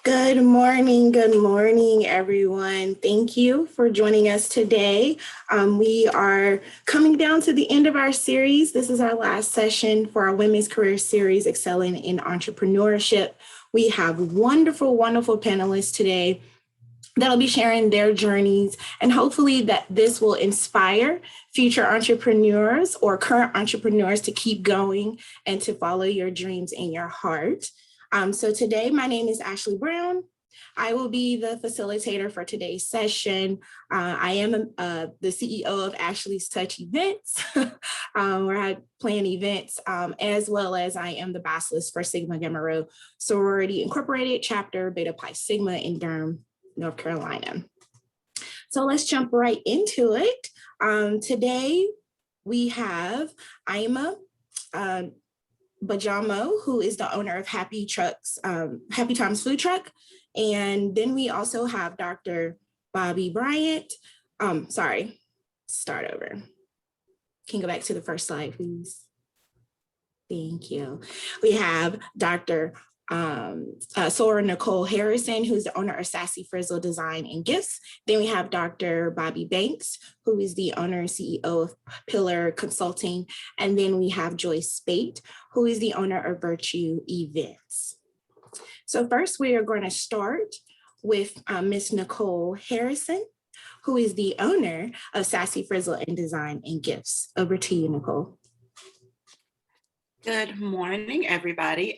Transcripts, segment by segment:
Good morning, everyone. Thank you for joining us today. We are coming down to the end of our series. This is our last session for our Women's Career Series, Excelling in Entrepreneurship. We have wonderful panelists today that'll be sharing their journeys, and hopefully that this will inspire future entrepreneurs or current entrepreneurs to keep going and to follow your dreams in your heart. So today, my name is Ashley Brown. I will be the facilitator for today's session. I am the CEO of Ashley's Touch Events, where I plan events, as well as I am the boss list for Sigma Gamma Rho Sorority Incorporated, chapter Beta Pi Sigma in Durham, North Carolina. So let's jump right into it. Today, we have Ima Bajamo, who is the owner of Happy Times Food Truck. And then we also have Dr. Bobby Bryant. Start over. Can you go back to the first slide, please? Thank you. We have Dr. Sora Nicole Harrison, who's the owner of Sassy Frizzle Design and Gifts. Then we have Dr. Bobby Banks, who is the owner and CEO of Pillar Consulting. And then we have Joyce Spate, who is the owner of Virtue Events. So first, we are going to start with Miss Nicole Harrison, who is the owner of Sassy Frizzle and Design and Gifts. Over to you, Nicole. Good morning, everybody.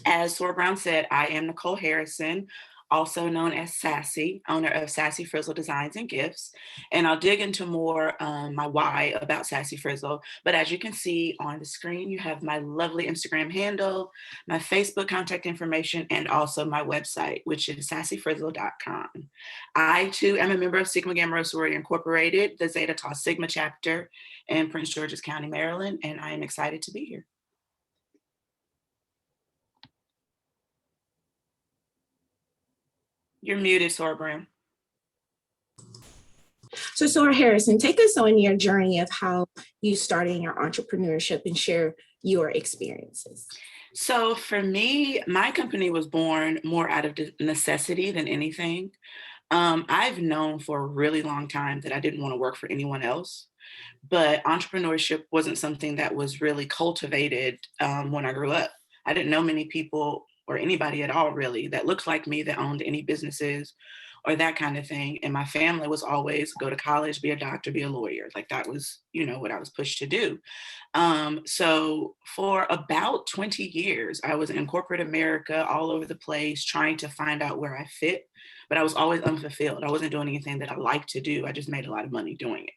As Sora Brown said, I am Nicole Harrison, also known as Sassy, owner of Sassy Frizzle Designs and Gifts. And I'll dig into more my why about Sassy Frizzle. But as you can see on the screen, you have my lovely Instagram handle, my Facebook contact information, and also my website, which is sassyfrizzle.com. I, too, am a member of Sigma Gamma Rho Sorority Incorporated, the Zeta Tau Sigma chapter in Prince George's County, Maryland, and I am excited to be here. You're muted, Sora Brown. So Sora Harrison, take us on your journey of how you started in your entrepreneurship and share your experiences. So for me, my company was born more out of necessity than anything. I've known for a really long time that I didn't want to work for anyone else, but entrepreneurship wasn't something that was really cultivated when I grew up. I didn't know many people or anybody at all really that looked like me that owned any businesses or that kind of thing. And my family was always go to college, be a doctor, be a lawyer. Like that was, what I was pushed to do. So for about 20 years, I was in corporate America, all over the place, trying to find out where I fit, but I was always unfulfilled. I wasn't doing anything that I liked to do. I just made a lot of money doing it.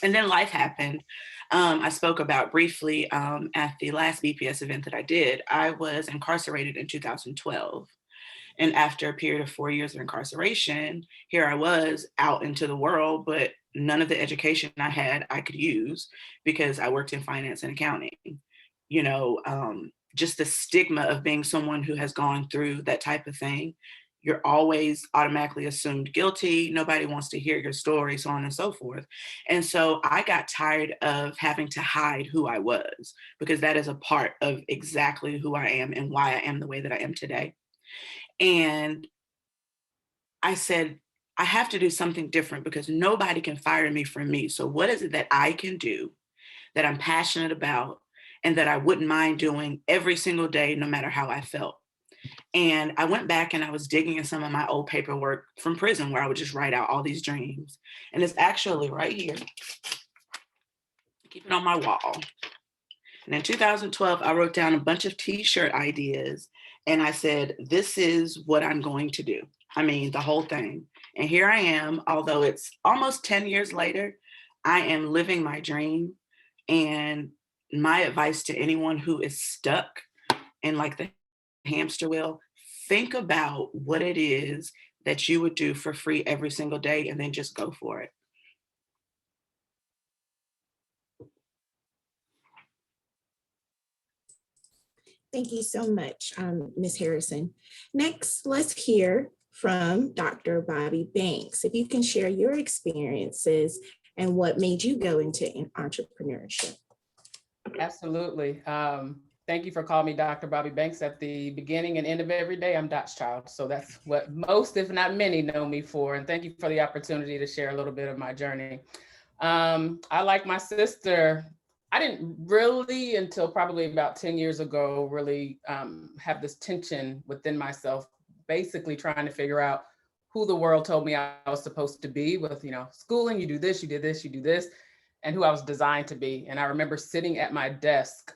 And then life happened. I spoke about briefly at the last BPS event that I did. I was incarcerated in 2012. And after a period of 4 years of incarceration, here I was out into the world, but none of the education I had I could use because I worked in finance and accounting. Just the stigma of being someone who has gone through that type of thing. You're always automatically assumed guilty. Nobody wants to hear your story, so on and so forth. And so I got tired of having to hide who I was, because that is a part of exactly who I am and why I am the way that I am today. And I said, I have to do something different because nobody can fire me from me. So what is it that I can do that I'm passionate about and that I wouldn't mind doing every single day, no matter how I felt? And I went back and I was digging in some of my old paperwork from prison where I would just write out all these dreams. And it's actually right here. Keep it on my wall. And in 2012, I wrote down a bunch of t-shirt ideas. And I said, this is what I'm going to do. I mean, the whole thing. And here I am, although it's almost 10 years later, I am living my dream. And my advice to anyone who is stuck in like the hamster wheel, think about what it is that you would do for free every single day and then just go for it. Thank you so much, Ms. Harrison. Next, let's hear from Dr. Bobby Banks. If you can share your experiences and what made you go into entrepreneurship. Absolutely. Thank you for calling me Dr. Bobby Banks. At the beginning and end of every day, I'm Dot's child. So that's what most, if not many, know me for. And thank you for the opportunity to share a little bit of my journey. I, like my sister, I didn't really, until probably about 10 years ago, really have this tension within myself, basically trying to figure out who the world told me I was supposed to be with, schooling, you do this, you did this, you do this, and who I was designed to be. And I remember sitting at my desk,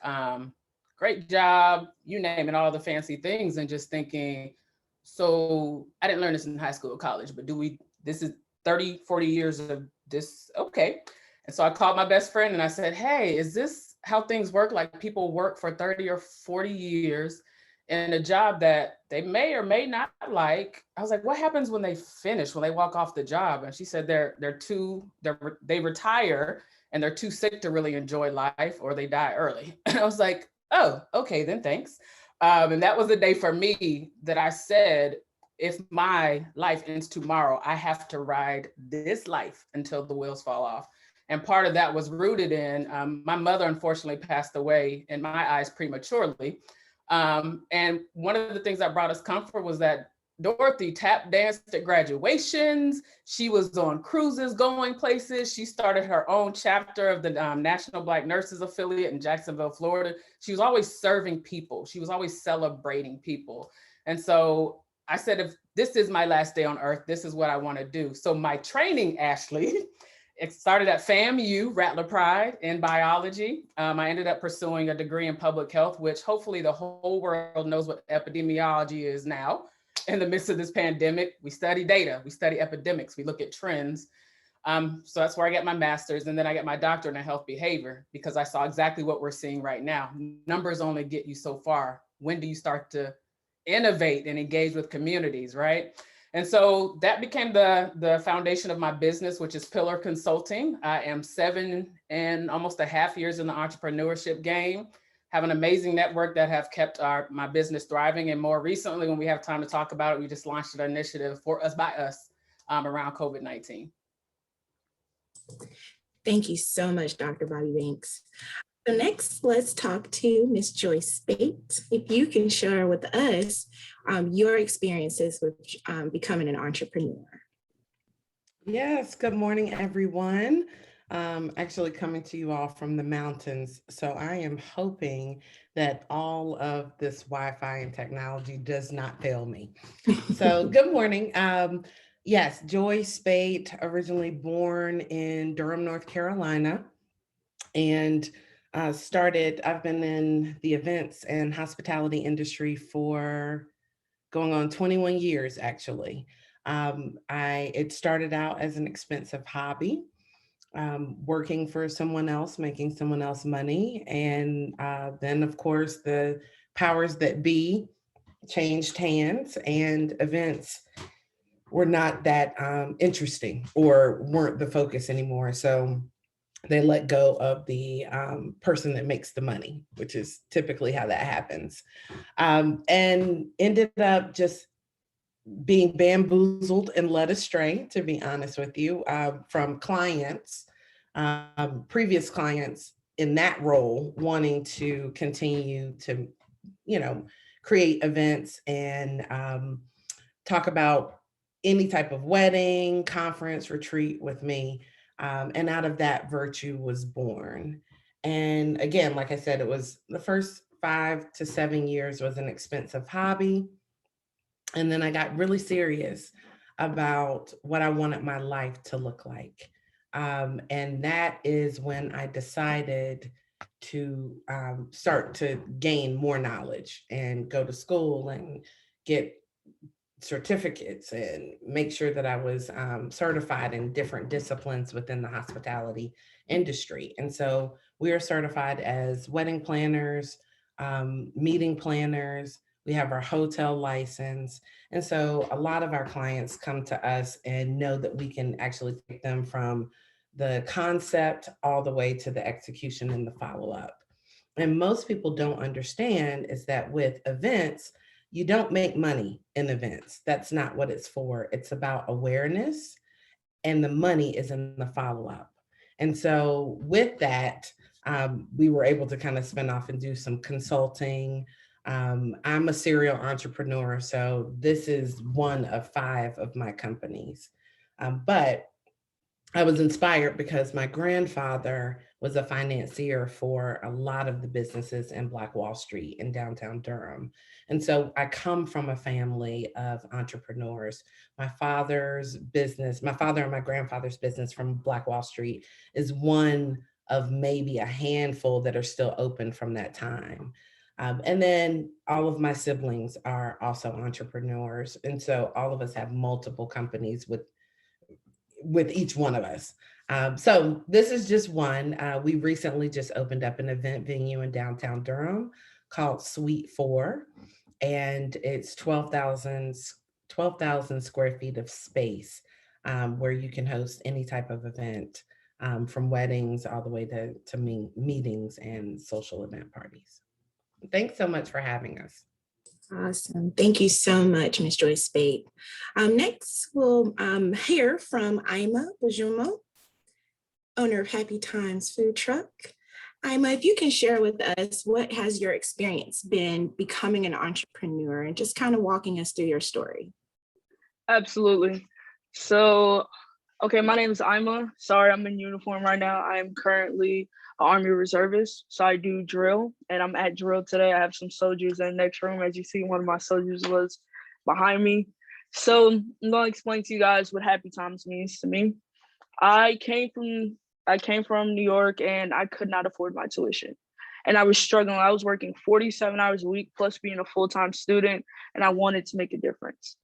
great job, you name it, all the fancy things, and just thinking, so I didn't learn this in high school or college, but this is 30, 40 years of this, okay. And so I called my best friend and I said, hey, is this how things work? Like people work for 30 or 40 years in a job that they may or may not like. I was like, what happens when they finish, when they walk off the job? And she said they retire and they're too sick to really enjoy life, or they die early. And I was like, oh, okay, then thanks. And that was the day for me that I said, if my life ends tomorrow, I have to ride this life until the wheels fall off. And part of that was rooted in my mother, unfortunately, passed away in my eyes prematurely. And one of the things that brought us comfort was that Dorothy tap danced at graduations. She was on cruises going places. She started her own chapter of the National Black Nurses Affiliate in Jacksonville, Florida. She was always serving people. She was always celebrating people. And so I said, if this is my last day on earth, this is what I want to do. So my training, Ashley, it started at FAMU, Rattler Pride, in biology. I ended up pursuing a degree in public health, which hopefully the whole world knows what epidemiology is now. In the midst of this pandemic, we study data, we study epidemics, we look at trends. So that's where I get my master's, and then I get my doctorate in health behavior, because I saw exactly what we're seeing right now. Numbers only get you so far. When do you start to innovate and engage with communities, right? And so that became the foundation of my business, which is Pillar Consulting. I am 7 and almost a half years in the entrepreneurship game, have an amazing network that have kept my business thriving. And more recently, when we have time to talk about it, we just launched an initiative for us by us around COVID-19. Thank you so much, Dr. Bobby Banks. So next, let's talk to Ms. Joyce Spate. If you can share with us your experiences with becoming an entrepreneur. Yes, good morning, everyone. Actually coming to you all from the mountains. So I am hoping that all of this Wi-Fi and technology does not fail me. So good morning. Yes, Joyce Spate, originally born in Durham, North Carolina, and I've been in the events and hospitality industry for going on 21 years, actually. It started out as an expensive hobby, working for someone else, making someone else money. And then, of course, the powers that be changed hands, and events were not that interesting or weren't the focus anymore. So they let go of the person that makes the money, which is typically how that happens, and ended up just being bamboozled and led astray, to be honest with you, from clients, previous clients in that role, wanting to continue to, create events and talk about any type of wedding, conference, retreat with me. And out of that, Virtue was born. And again, like I said, it was the first 5 to 7 years was an expensive hobby. And then I got really serious about what I wanted my life to look like. And that is when I decided to start to gain more knowledge and go to school and get certificates and make sure that I was certified in different disciplines within the hospitality industry. And so we are certified as wedding planners, meeting planners. We have our hotel license. And so a lot of our clients come to us and know that we can actually take them from the concept all the way to the execution and the follow-up. And most people don't understand is that with events, you don't make money in events. That's not what it's for. It's about awareness, and the money is in the follow-up. And so with that, we were able to kind of spin off and do some consulting. I'm a serial entrepreneur, so this is one of 5 of my companies. But I was inspired because my grandfather was a financier for a lot of the businesses in Black Wall Street in downtown Durham. And so I come from a family of entrepreneurs. My father's business, my father and my grandfather's business from Black Wall Street is one of maybe a handful that are still open from that time. And then all of my siblings are also entrepreneurs. And so all of us have multiple companies with each one of us. So this is just one. We recently just opened up an event venue in downtown Durham called Suite 4, and it's 12,000 square feet of space where you can host any type of event, from weddings all the way to meetings and social event parties. Thanks so much for having us. Awesome. Thank you so much, Ms. Joyce Spade. Next, we'll hear from Ima Bajumo, owner of Happy Times Food Truck. Ima, if you can share with us, what has your experience been becoming an entrepreneur, and just kind of walking us through your story? Absolutely. So, okay, my name is Ima. Sorry, I'm in uniform right now. I am currently an Army reservist. So I do drill, and I'm at drill today. I have some soldiers in the next room. As you see, one of my soldiers was behind me. So I'm going to explain to you guys what Happy Times means to me. I came from New York, and I could not afford my tuition. And I was struggling. I was working 47 hours a week plus being a full-time student, and I wanted to make a difference.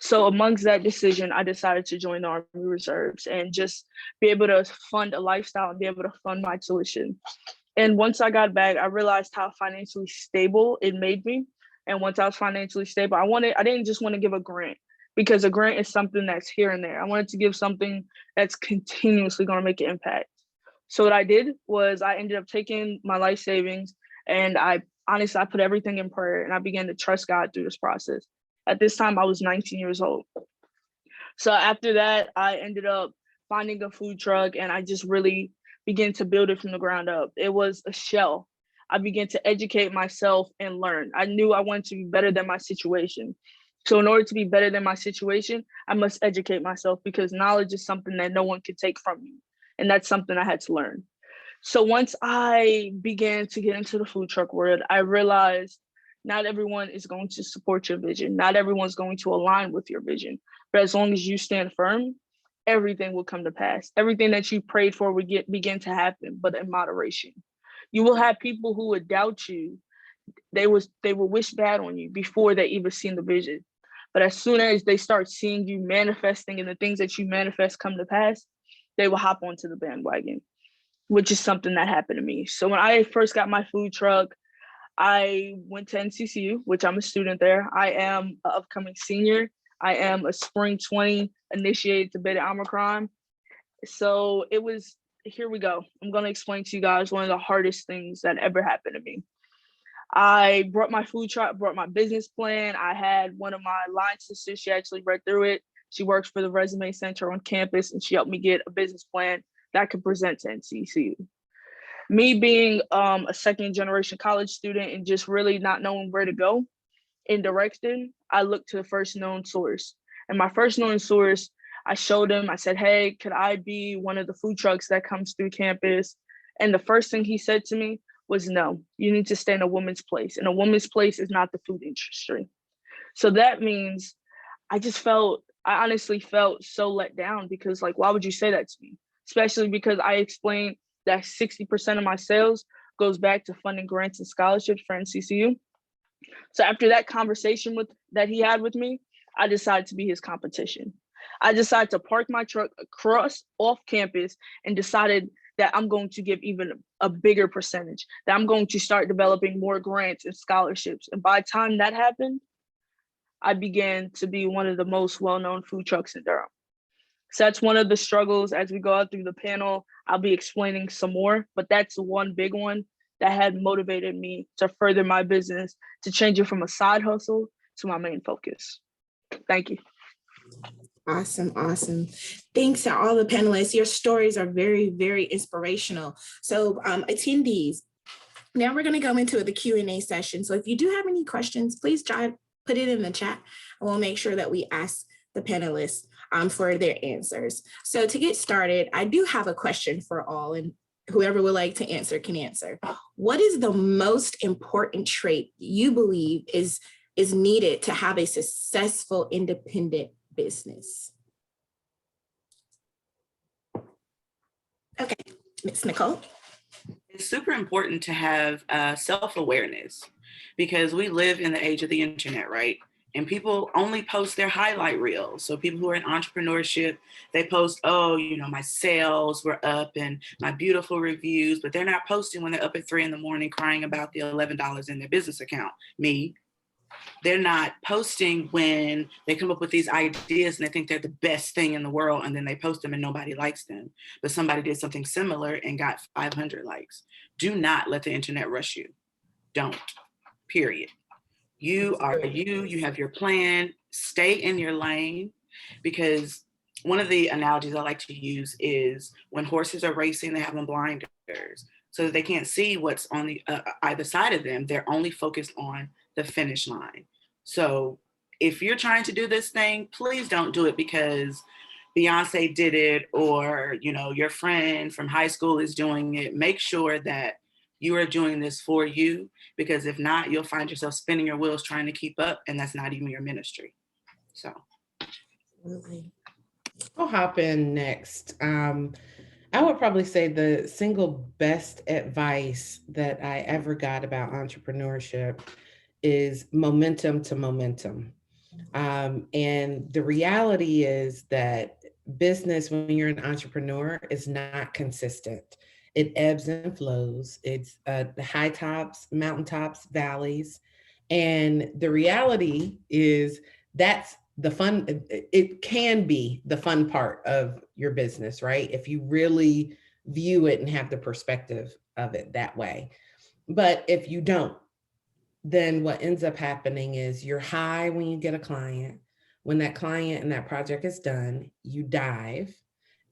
So amongst that decision, I decided to join the Army Reserves and just be able to fund a lifestyle and be able to fund my tuition. And once I got back, I realized how financially stable it made me. And once I was financially stable, I didn't just want to give a grant, because a grant is something that's here and there. I wanted to give something that's continuously going to make an impact. So what I did was I ended up taking my life savings, and I put everything in prayer, and I began to trust God through this process. At this time, I was 19 years old. So after that, I ended up finding a food truck, and I just really began to build it from the ground up. It was a shell. I began to educate myself and learn. I knew I wanted to be better than my situation. So in order to be better than my situation, I must educate myself, because knowledge is something that no one can take from you. And that's something I had to learn. So once I began to get into the food truck world, I realized not everyone is going to support your vision. Not everyone's going to align with your vision. But as long as you stand firm, everything will come to pass. Everything that you prayed for will begin to happen, but in moderation. You will have people who would doubt you. They will wish bad on you before they even seen the vision. But as soon as they start seeing you manifesting and the things that you manifest come to pass, they will hop onto the bandwagon, which is something that happened to me. So when I first got my food truck, I went to NCCU, which I'm a student there. I am an upcoming senior. I am a spring 20 initiated to Beta Omicron. So it was, here we go. I'm going to explain to you guys one of the hardest things that ever happened to me. I brought my food truck, brought my business plan. I had one of my line sisters, she actually read through it. She works for the Resume Center on campus, and she helped me get a business plan that I could present to NCCU. Me being a second generation college student and just really not knowing where to go in direction, I looked to the first known source. And my first known source, I showed him, I said, hey, could I be one of the food trucks that comes through campus? And the first thing he said to me was, no, you need to stay in a woman's place. And a woman's place is not the food industry. So that means I honestly felt so let down, because like, why would you say that to me? Especially because I explained that 60% of my sales goes back to funding grants and scholarships for NCCU. So after that conversation that he had with me, I decided to be his competition. I decided to park my truck across off campus and decided that I'm going to give even a bigger percentage, that I'm going to start developing more grants and scholarships. And by the time that happened, I began to be one of the most well-known food trucks in Durham. So that's one of the struggles. As we go out through the panel, I'll be explaining some more, but that's one big one that had motivated me to further my business, to change it from a side hustle to my main focus. Thank you. Awesome, awesome. Thanks to all the panelists. Your stories are very, very inspirational. So attendees, now we're going to go into the Q&A session. So if you do have any questions, please put it in the chat, and we'll make sure that we ask the panelists for their answers. So to get started, I do have a question for all, and whoever would like to answer can answer. What is the most important trait you believe is needed to have a successful independent business? Okay, Ms. Nicole. It's super important to have self-awareness, because we live in the age of the internet, right? And people only post their highlight reels. So people who are in entrepreneurship, they post, oh, you know, my sales were up and my beautiful reviews, but they're not posting when they're up at 3 a.m. crying about the $11 in their business account. Me. They're not posting when they come up with these ideas and they think they're the best thing in the world, and then they post them and nobody likes them. But somebody did something similar and got 500 likes. Do not let the internet rush you. Don't, period. You are you have your plan, stay in your lane, because one of the analogies I like to use is when horses are racing, they have on blinders so that they can't see what's on the either side of them. They're only focused on the finish line. So if you're trying to do this thing, please don't do it because Beyonce did it, or, you know, your friend from high school is doing it. Make sure that you are doing this for you, because if not, you'll find yourself spinning your wheels trying to keep up, and that's not even your ministry. So. I'll hop in next. I would probably say the single best advice that I ever got about entrepreneurship is momentum to momentum. And the reality is that business, when you're an entrepreneur, is not consistent. It ebbs and flows. It's high tops, mountaintops, valleys. And the reality is that's the fun. It can be the fun part of your business, right? If you really view it and have the perspective of it that way. But if you don't, then what ends up happening is you're high when you get a client. When that client and that project is done, you dive.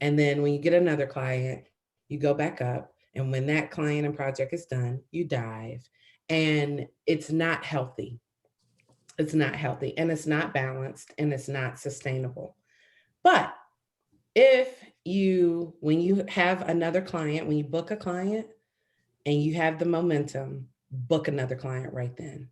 And then when you get another client, you go back up. And when that client and project is done, you dive. And it's not healthy. It's not healthy, and it's not balanced, and it's not sustainable. But when you have another client, when you book a client and you have the momentum, book another client right then.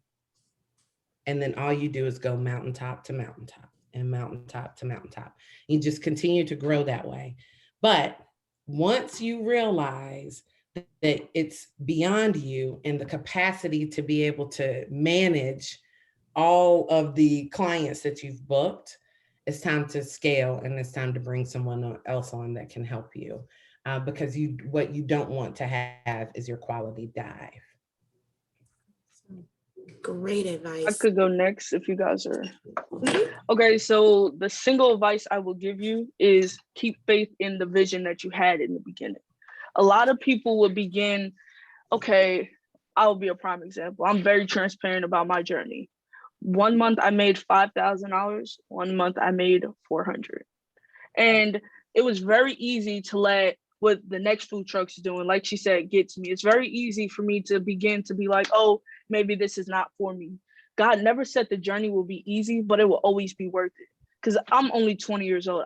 And then all you do is go mountaintop to mountaintop and mountaintop to mountaintop. You just continue to grow that way. But once you realize that it's beyond you and the capacity to be able to manage all of the clients that you've booked, it's time to scale, and it's time to bring someone else on that can help you, because what you don't want to have is your quality dive. Great advice. I could go next if you guys are. Okay, so the single advice I will give you is keep faith in the vision that you had in the beginning. A lot of people will begin, okay, I'll be a prime example. I'm very transparent about my journey. 1 month I made $5,000. 1 month I made 400. And it was very easy to let what the next food truck's doing, like she said, get to me. It's very easy for me to begin to be like, oh, maybe this is not for me. God never said the journey will be easy, but it will always be worth it. Because I'm only 20 years old.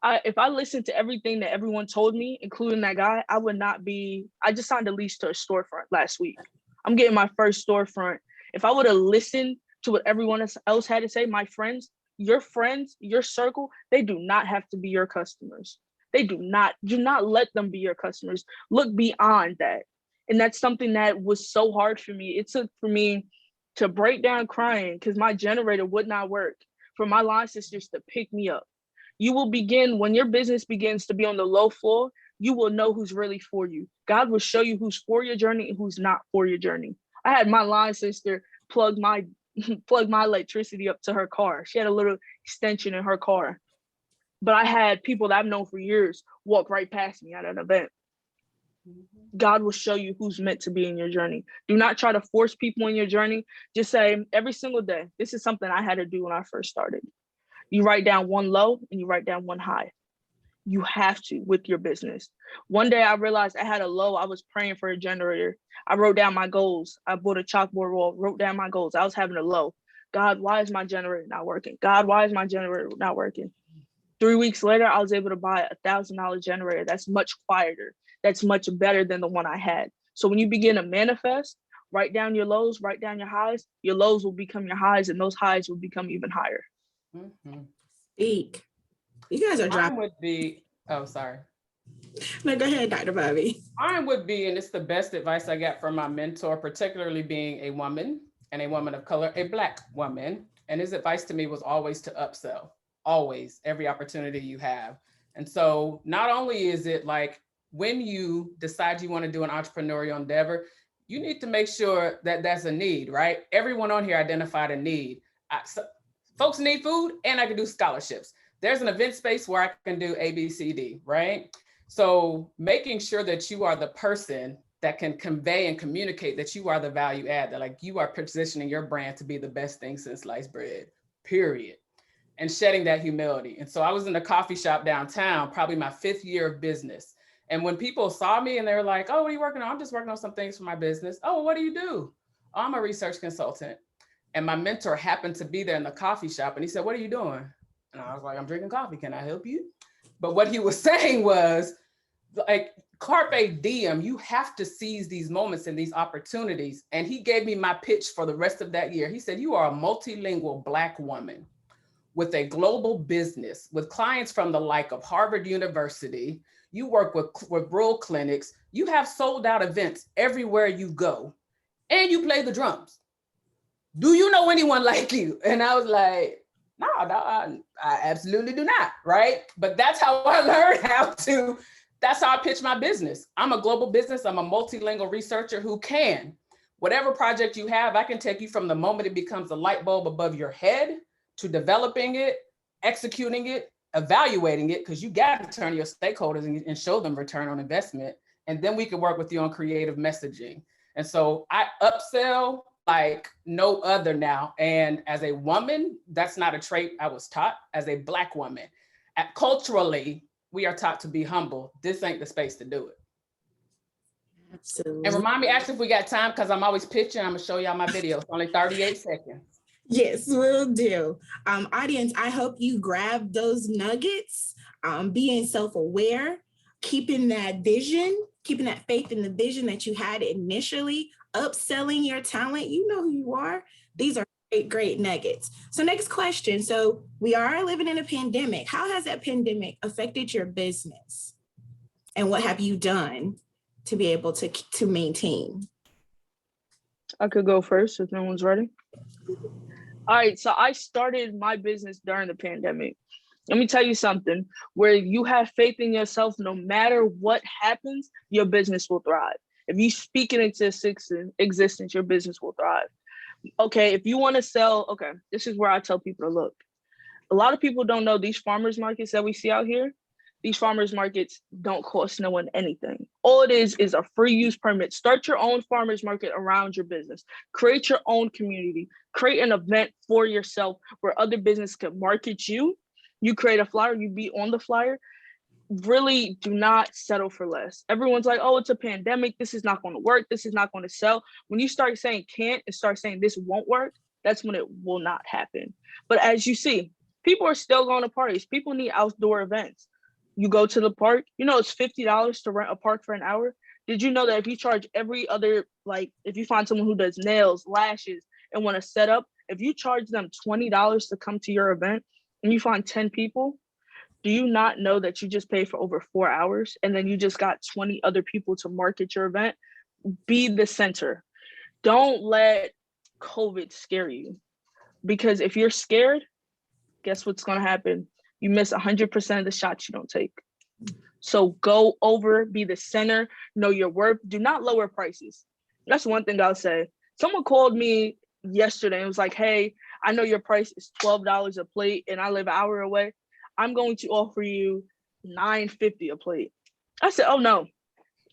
If I listened to everything that everyone told me, including that guy, I would not be. I just signed a lease to a storefront last week. I'm getting my first storefront. If I would have listened to what everyone else had to say, my friends, your circle, they do not have to be your customers. They do not let them be your customers. Look beyond that. And that's something that was so hard for me. It took for me to break down crying because my generator would not work, for my line sisters to pick me up. You will begin, when your business begins to be on the low floor, you will know who's really for you. God will show you who's for your journey and who's not for your journey. I had my line sister plug my electricity up to her car. She had a little extension in her car. But I had people that I've known for years walk right past me at an event. God will show you who's meant to be in your journey. Do not try to force people in your journey. Just say every single day, this is something I had to do when I first started. You write down one low and you write down one high. You have to with your business. One day I realized I had a low. I was praying for a generator. I wrote down my goals. I bought a chalkboard wall, wrote down my goals. I was having a low. God, why is my generator not working? God, why is my generator not working? 3 weeks later, I was able to buy $1,000 generator. That's much quieter. That's much better than the one I had. So when you begin to manifest, write down your lows, write down your highs. Your lows will become your highs, and those highs will become even higher. Mhm. Speak. You guys are Mine dropping. would be, oh, sorry. No, go ahead, Dr. Bobby. Mine would be, and it's the best advice I got from my mentor, particularly being a woman and a woman of color, a Black woman. And his advice to me was always to upsell, always, every opportunity you have. And so not only is it like when you decide you want to do an entrepreneurial endeavor, you need to make sure that that's a need, right? Everyone on here identified a need. Folks need food, and I can do scholarships. There's an event space where I can do A, B, C, D, right? So making sure that you are the person that can convey and communicate that you are the value add, that like you are positioning your brand to be the best thing since sliced bread, period. And shedding that humility. And so I was in a coffee shop downtown, probably my 5th year of business. And when people saw me and they were like, oh, what are you working on? I'm just working on some things for my business. Oh, what do you do? Oh, I'm a research consultant. And my mentor happened to be there in the coffee shop. And he said, what are you doing? And I was like, I'm drinking coffee. Can I help you? But what he was saying was like, carpe diem, you have to seize these moments and these opportunities. And he gave me my pitch for the rest of that year. He said, you are a multilingual Black woman with a global business, with clients from the like of Harvard University. You work with rural clinics. You have sold out events everywhere you go, and you play the drums. Do you know anyone like you? And I was like, no, I absolutely do not, right? But that's how I learned that's how I pitch my business. I'm a global business. I'm a multilingual researcher who can, whatever project you have, I can take you from the moment it becomes a light bulb above your head to developing it, executing it, evaluating it, because you got to turn to your stakeholders and show them return on investment. And then we can work with you on creative messaging. And so I upsell like no other now. And as a woman, that's not a trait I was taught. As a Black woman, culturally, we are taught to be humble. This ain't the space to do it. Absolutely. And remind me, actually, if we got time, because I'm always pitching, I'm gonna show y'all my video. It's only 38 seconds. Yes, will do. Audience, I hope you grab those nuggets, being self-aware, keeping that vision, keeping that faith in the vision that you had initially, upselling your talent. You know who you are. These are great nuggets. So next question. So we are living in a pandemic. How has that pandemic affected your business? And what have you done to be able to maintain? I could go first if no one's ready. All right, so I started my business during the pandemic. Let me tell you something, where you have faith in yourself, no matter what happens, your business will thrive. If you speak it into existence, your business will thrive. Okay, if you want to sell, okay, this is where I tell people to look. A lot of people don't know these farmers markets that we see out here. These farmers markets don't cost no one anything. All it is a free use permit. Start your own farmers market around your business. Create your own community. Create an event for yourself where other business can market you. You create a flyer, you be on the flyer. Really do not settle for less. Everyone's like, oh, it's a pandemic. This is not going to work. This is not going to sell. When you start saying can't and start saying this won't work, that's when it will not happen. But as you see, people are still going to parties. People need outdoor events. You go to the park, you know, it's $50 to rent a park for an hour. Did you know that if you charge every other, like if you find someone who does nails, lashes, and want to set up, if you charge them $20 to come to your event and you find 10 people, do you not know that you just paid for over 4 hours and then you just got 20 other people to market your event? Be the center. Don't let COVID scare you, because if you're scared, guess what's going to happen? You miss 100% of the shots you don't take. So go over, be the center, know your worth. Do not lower prices. That's one thing I'll say. Someone called me yesterday and was like, hey, I know your price is $12 a plate and I live an hour away. I'm going to offer you $9.50 a plate. I said, oh no.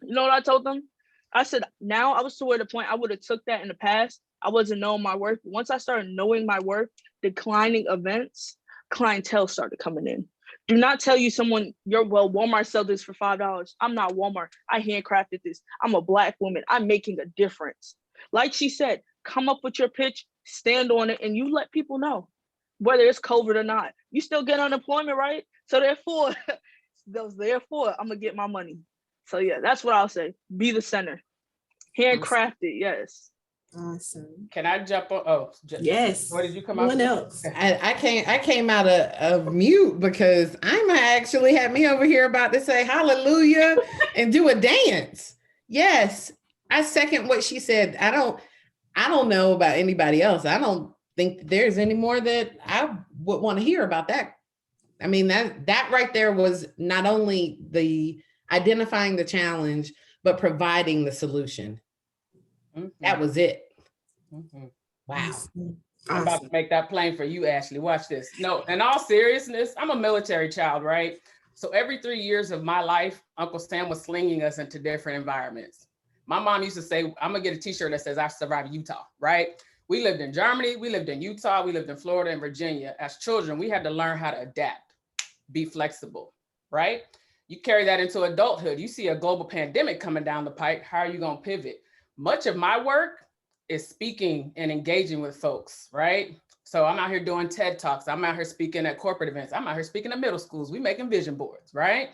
You know what I told them? I said, now I was to the point I would have took that in the past. I wasn't knowing my worth. Once I started knowing my worth, declining events, clientele started coming in. Do not tell you someone, Walmart sell this for $5. I'm not Walmart. I handcrafted this. I'm a Black woman. I'm making a difference. Like she said, come up with your pitch, stand on it, and you let people know whether it's COVID or not. You still get unemployment, right? So therefore, I'm gonna get my money. So yeah, that's what I'll say. Be the center. Handcrafted, yes. Awesome. Can I jump on? Oh, Yes. What did you come Someone out? else. I came out of mute because Ima actually had me over here about to say hallelujah and do a dance. Yes, I second what she said. I don't know about anybody else. I don't think there's any more that I would want to hear about that. I mean, that right there was not only the identifying the challenge, but providing the solution. Mm-hmm. That was it. Mm-hmm. Wow. Awesome. I'm about to make that plain for you, Ashley. Watch this. No, in all seriousness, I'm a military child, right? So every 3 years of my life, Uncle Sam was slinging us into different environments. My mom used to say, I'm gonna get a t-shirt that says I survived Utah, right? We lived in Germany, we lived in Utah, we lived in Florida and Virginia. As children, we had to learn how to adapt, be flexible, right? You carry that into adulthood. You see a global pandemic coming down the pike. How are you gonna pivot? Much of my work is speaking and engaging with folks, right? So I'm out here doing TED Talks. I'm out here speaking at corporate events. I'm out here speaking at middle schools. We making vision boards, right?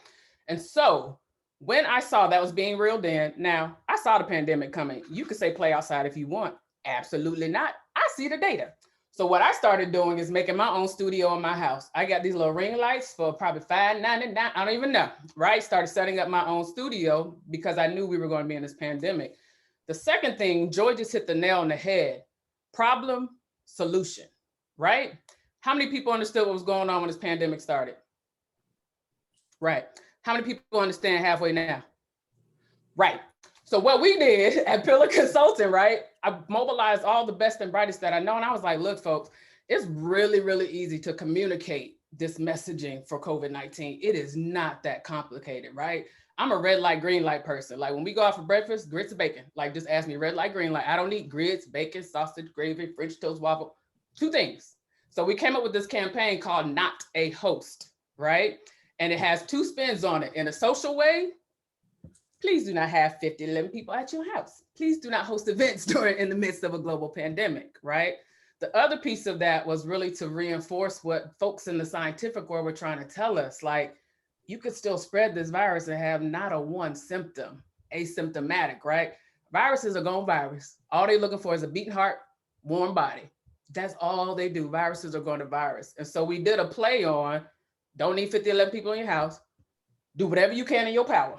And so when I saw that was being reeled in, now I saw the pandemic coming. You could say play outside if you want. Absolutely not. I see the data. So what I started doing is making my own studio in my house. I got these little ring lights for probably $5.99. I don't even know, right? Started setting up my own studio because I knew we were going to be in this pandemic. The second thing, Joy just hit the nail on the head. Problem, solution, right? How many people understood what was going on when this pandemic started? Right. How many people understand halfway now? Right. So what we did at Pillar Consulting, right? I mobilized all the best and brightest that I know. And I was like, look, folks, it's really, really easy to communicate this messaging for COVID-19. It is not that complicated, right? I'm a red light, green light person. Like when we go out for breakfast, grits and bacon. Like just ask me red light, green light. I don't need grits, bacon, sausage, gravy, French toast, waffle, 2 things. So we came up with this campaign called Not a Host, right? And it has 2 spins on it. In a social way, please do not have 50, 11 people at your house. Please do not host events in the midst of a global pandemic, right? The other piece of that was really to reinforce what folks in the scientific world were trying to tell us, like, you could still spread this virus and have not a 1 symptom, asymptomatic, right? Viruses are going virus. All they're looking for is a beating heart, warm body. That's all they do. Viruses are going to virus. And so we did a play on, don't need 50, 11 people in your house. Do whatever you can in your power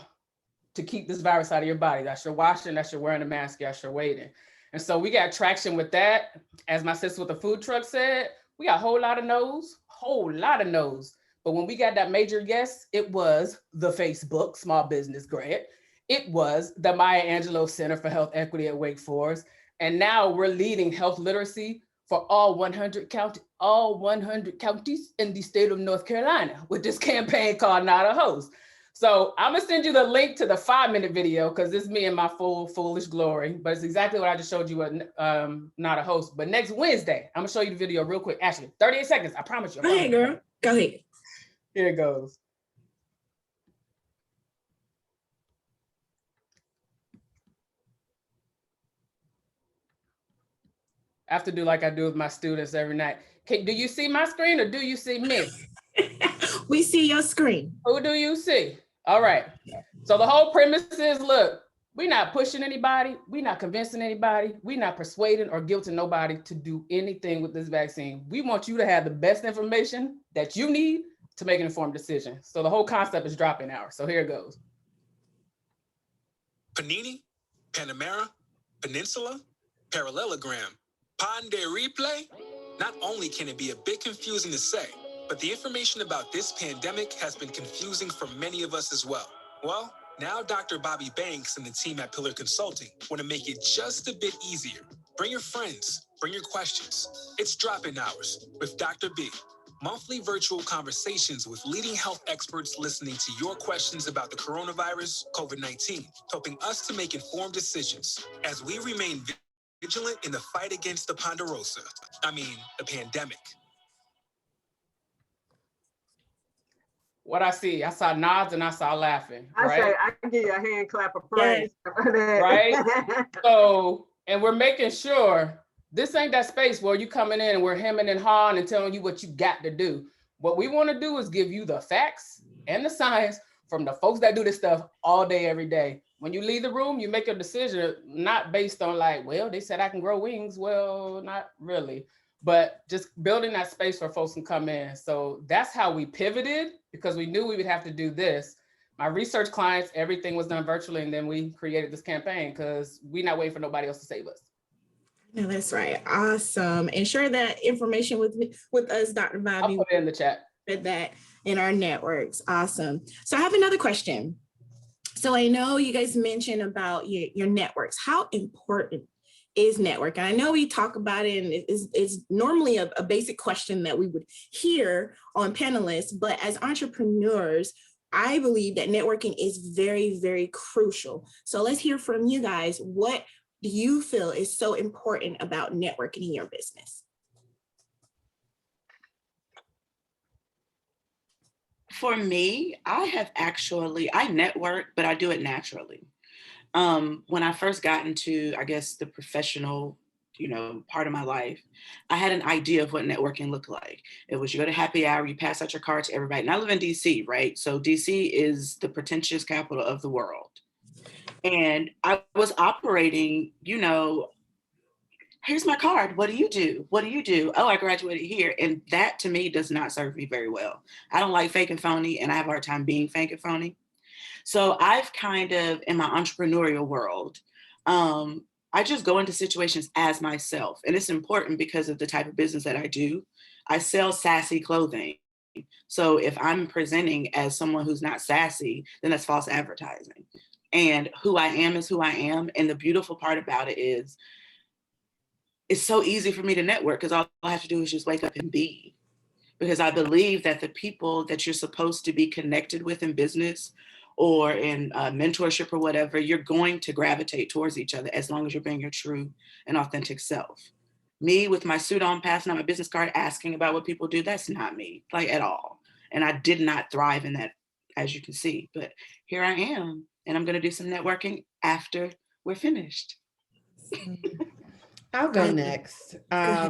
to keep this virus out of your body. That's your washing, that's your wearing a mask, that's your waiting. And so we got traction with that. As my sister with the food truck said, we got a whole lot of no's. But when we got that major yes, it was the Facebook Small Business Grant. It was the Maya Angelou Center for Health Equity at Wake Forest. And now we're leading health literacy for all 100 counties in the state of North Carolina with this campaign called Not a Host. So I'm gonna send you the link to the 5-minute video because it's me in my full foolish glory, but it's exactly what I just showed you with Not a Host. But next Wednesday, I'm gonna show you the video real quick. Ashley, 38 seconds, I promise you. Go ahead, girl. Go ahead. Here it goes. I have to do like I do with my students every night. Do you see my screen or do you see me? We see your screen. Who do you see? All right. So the whole premise is, look, we're not pushing anybody. We're not convincing anybody. We're not persuading or guilting nobody to do anything with this vaccine. We want you to have the best information that you need to make an informed decision. So the whole concept is drop-in hour. So here it goes. Panini, Panamera, Peninsula, Parallelogram, Pon de Replay. Not only can it be a bit confusing to say, but the information about this pandemic has been confusing for many of us as well. Well, now Dr. Bobby Banks and the team at Pillar Consulting want to make it just a bit easier. Bring your friends, bring your questions. It's drop-in hours with Dr. B. Monthly virtual conversations with leading health experts listening to your questions about the coronavirus, COVID-19, helping us to make informed decisions as we remain vigilant in the fight against the pandemic. what I see. I saw nods and I saw laughing, I right? say, I can give you a hand clap of praise. Right? So, and we're making sure this ain't that space where you coming in and we're hemming and hawing and telling you what you got to do. What we want to do is give you the facts and the science from the folks that do this stuff all day, every day. When you leave the room, you make a decision not based on like, well, they said I can grow wings. Well, not really, but just building that space where folks can come in. So that's how we pivoted, because we knew we would have to do this. My research clients, everything was done virtually, and then we created this campaign because we're not waiting for nobody else to save us. No, that's right. Awesome. And share that information with us, Dr. Bobby. I'll put it in the chat. Put that in our networks. Awesome. So I have another question. So I know you guys mentioned about your networks. How important is network? And I know we talk about it, and it's normally a basic question that we would hear on panelists, but as entrepreneurs, I believe that networking is very, very crucial. So let's hear from you guys. What do you feel is so important about networking in your business? For me, I network, but I do it naturally. When I first got into, I guess, the professional, part of my life, I had an idea of what networking looked like. It was you go to happy hour, you pass out your card to everybody. And I live in DC, right? So DC is the pretentious capital of the world. And I was operating, here's my card. What do you do? What do you do? Oh, I graduated here. And that to me does not serve me very well. I don't like fake and phony, and I have a hard time being fake and phony. So I've kind of, in my entrepreneurial world, I just go into situations as myself. And it's important because of the type of business that I do. I sell sassy clothing. So if I'm presenting as someone who's not sassy, then that's false advertising. And who I am is who I am. And the beautiful part about it is it's so easy for me to network because all I have to do is just wake up and be. Because I believe that the people that you're supposed to be connected with in business or in mentorship or whatever, you're going to gravitate towards each other as long as you're being your true and authentic self. Me with my suit on, passing out my business card, asking about what people do, that's not me, like at all. And I did not thrive in that, as you can see. But here I am, and I'm going to do some networking after we're finished. I'll go next. I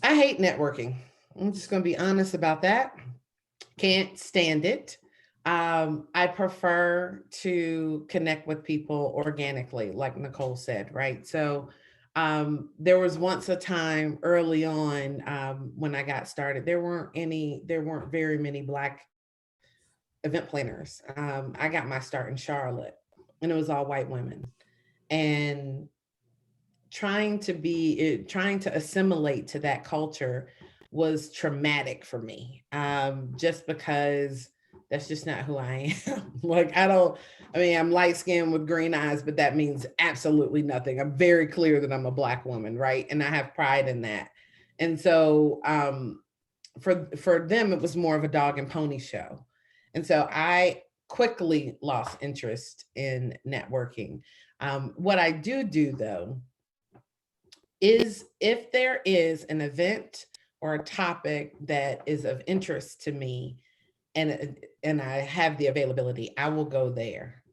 hate networking. I'm just going to be honest about that. Can't stand it. I prefer to connect with people organically, like Nicole said, right? So there was once a time early on when I got started, there weren't very many Black event planners. I got my start in Charlotte, and it was all white women. And trying to assimilate to that culture was traumatic for me, just because that's just not who I am. I'm light skinned with green eyes, but that means absolutely nothing. I'm very clear that I'm a Black woman, right? And I have pride in that. And so for them, it was more of a dog and pony show. And so I quickly lost interest in networking. What I do though, is if there is an event or a topic that is of interest to me and I have the availability, I will go there.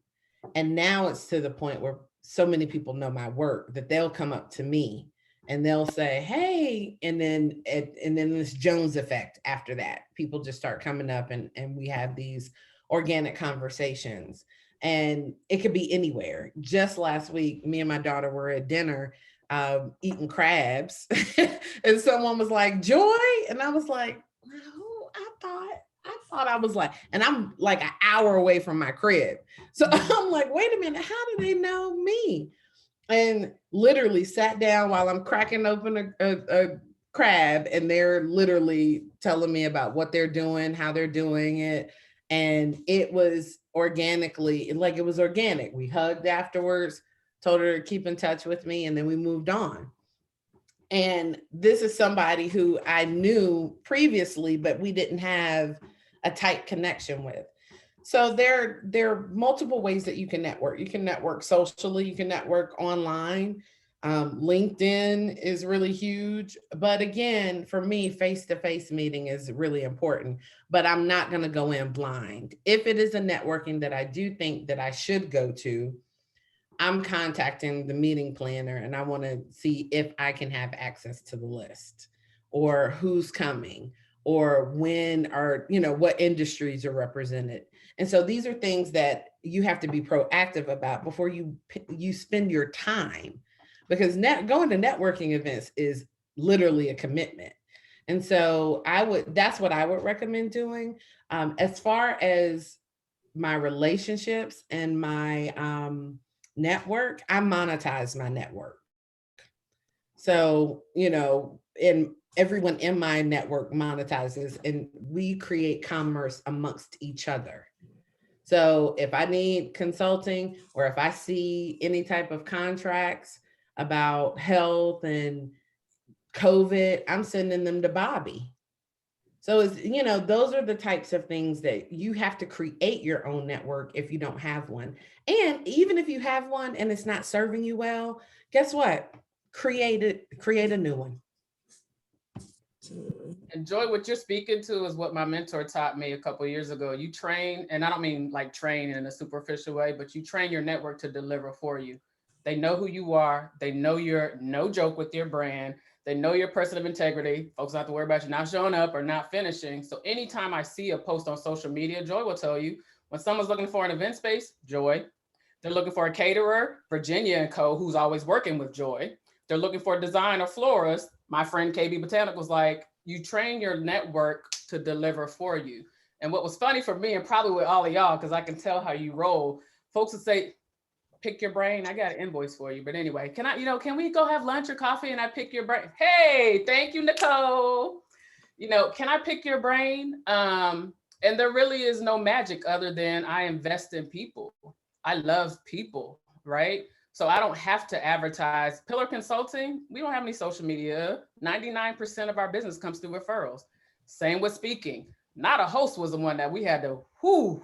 And now it's to the point where so many people know my work that they'll come up to me and they'll say, hey, and then this Jones effect after that. People just start coming up and we have these organic conversations. And it could be anywhere. Just last week, me and my daughter were at dinner eating crabs and someone was like, Joy, and I was like, no, I thought I was like, and I'm like an hour away from my crib, so I'm like, wait a minute, how do they know me? And literally sat down while I'm cracking open a crab, and they're literally telling me about what they're doing, how they're doing it. And it was organic. We hugged afterwards, told her to keep in touch with me, and then we moved on. And this is somebody who I knew previously, but we didn't have a tight connection with. So there are multiple ways that you can network. You can network socially, you can network online. LinkedIn is really huge. But again, for me, face-to-face meeting is really important, but I'm not going to go in blind. If it is a networking that I do think that I should go to, I'm contacting the meeting planner and I want to see if I can have access to the list or who's coming or when or, what industries are represented. And so these are things that you have to be proactive about before you spend your time, because going to networking events is literally a commitment. And so that's what I would recommend doing. As far as my relationships and my network, I monetize my network. So, and everyone in my network monetizes, and we create commerce amongst each other. So if I need consulting or if I see any type of contracts about health and COVID, I'm sending them to Bobby. So those are the types of things that you have to create your own network if you don't have one. And even if you have one and it's not serving you well, guess what? Create a new one. And Joy, what you're speaking to is what my mentor taught me a couple of years ago. You train, and I don't mean like train in a superficial way, but you train your network to deliver for you. They know who you are. They know you're no joke with your brand. They know you're a person of integrity. Folks don't have to worry about you not showing up or not finishing. So anytime I see a post on social media, Joy will tell you, when someone's looking for an event space, Joy. They're looking for a caterer, Virginia and Co., who's always working with Joy. They're looking for a designer, florist. My friend KB Botanic was like, you train your network to deliver for you. And what was funny for me, and probably with all of y'all, because I can tell how you roll, folks would say, pick your brain. I got an invoice for you. But anyway, can we go have lunch or coffee and I pick your brain? Hey, thank you, Nicole. Can I pick your brain? And there really is no magic other than I invest in people. I love people, right? So I don't have to advertise. Pillar Consulting, we don't have any social media. 99% of our business comes through referrals. Same with speaking. Not a host was the one that we had to,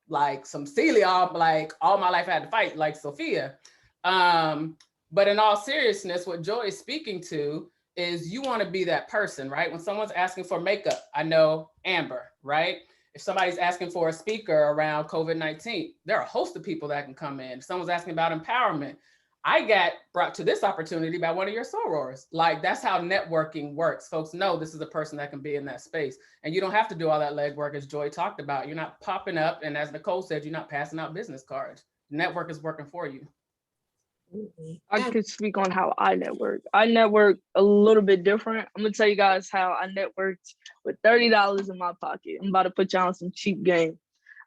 like some Celia, like all my life I had to fight, like Sophia. But in all seriousness, what Joy is speaking to is you want to be that person, right? When someone's asking for makeup, I know Amber, right? If somebody's asking for a speaker around COVID-19, there are a host of people that can come in. If someone's asking about empowerment, I got brought to this opportunity by one of your sorors. Like, that's how networking works. Folks know this is a person that can be in that space. And you don't have to do all that legwork, as Joy talked about. You're not popping up. And as Nicole said, you're not passing out business cards. Network is working for you. I could speak on how I network. I network a little bit different. I'm gonna tell you guys how I networked with $30 in my pocket. I'm about to put y'all on some cheap game.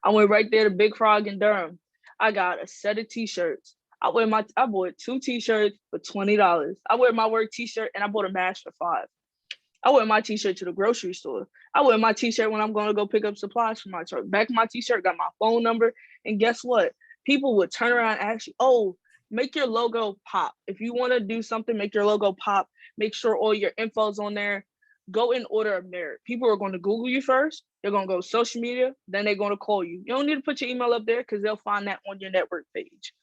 I went right there to Big Frog in Durham. I got a set of t-shirts. I bought 2 t-shirts for $20. I wear my work t-shirt and I bought a mask for $5. I wear my t-shirt to the grocery store. I wear my t-shirt when I'm gonna go pick up supplies for my truck. Back of my t-shirt got my phone number. And guess what? People would turn around and ask you, oh, make your logo pop. If you want to do something, make your logo pop. Make sure all your info's on there. Go in order of merit. People are going to Google you first. They're going to go social media. Then they're going to call you. You don't need to put your email up there because they'll find that on your network page.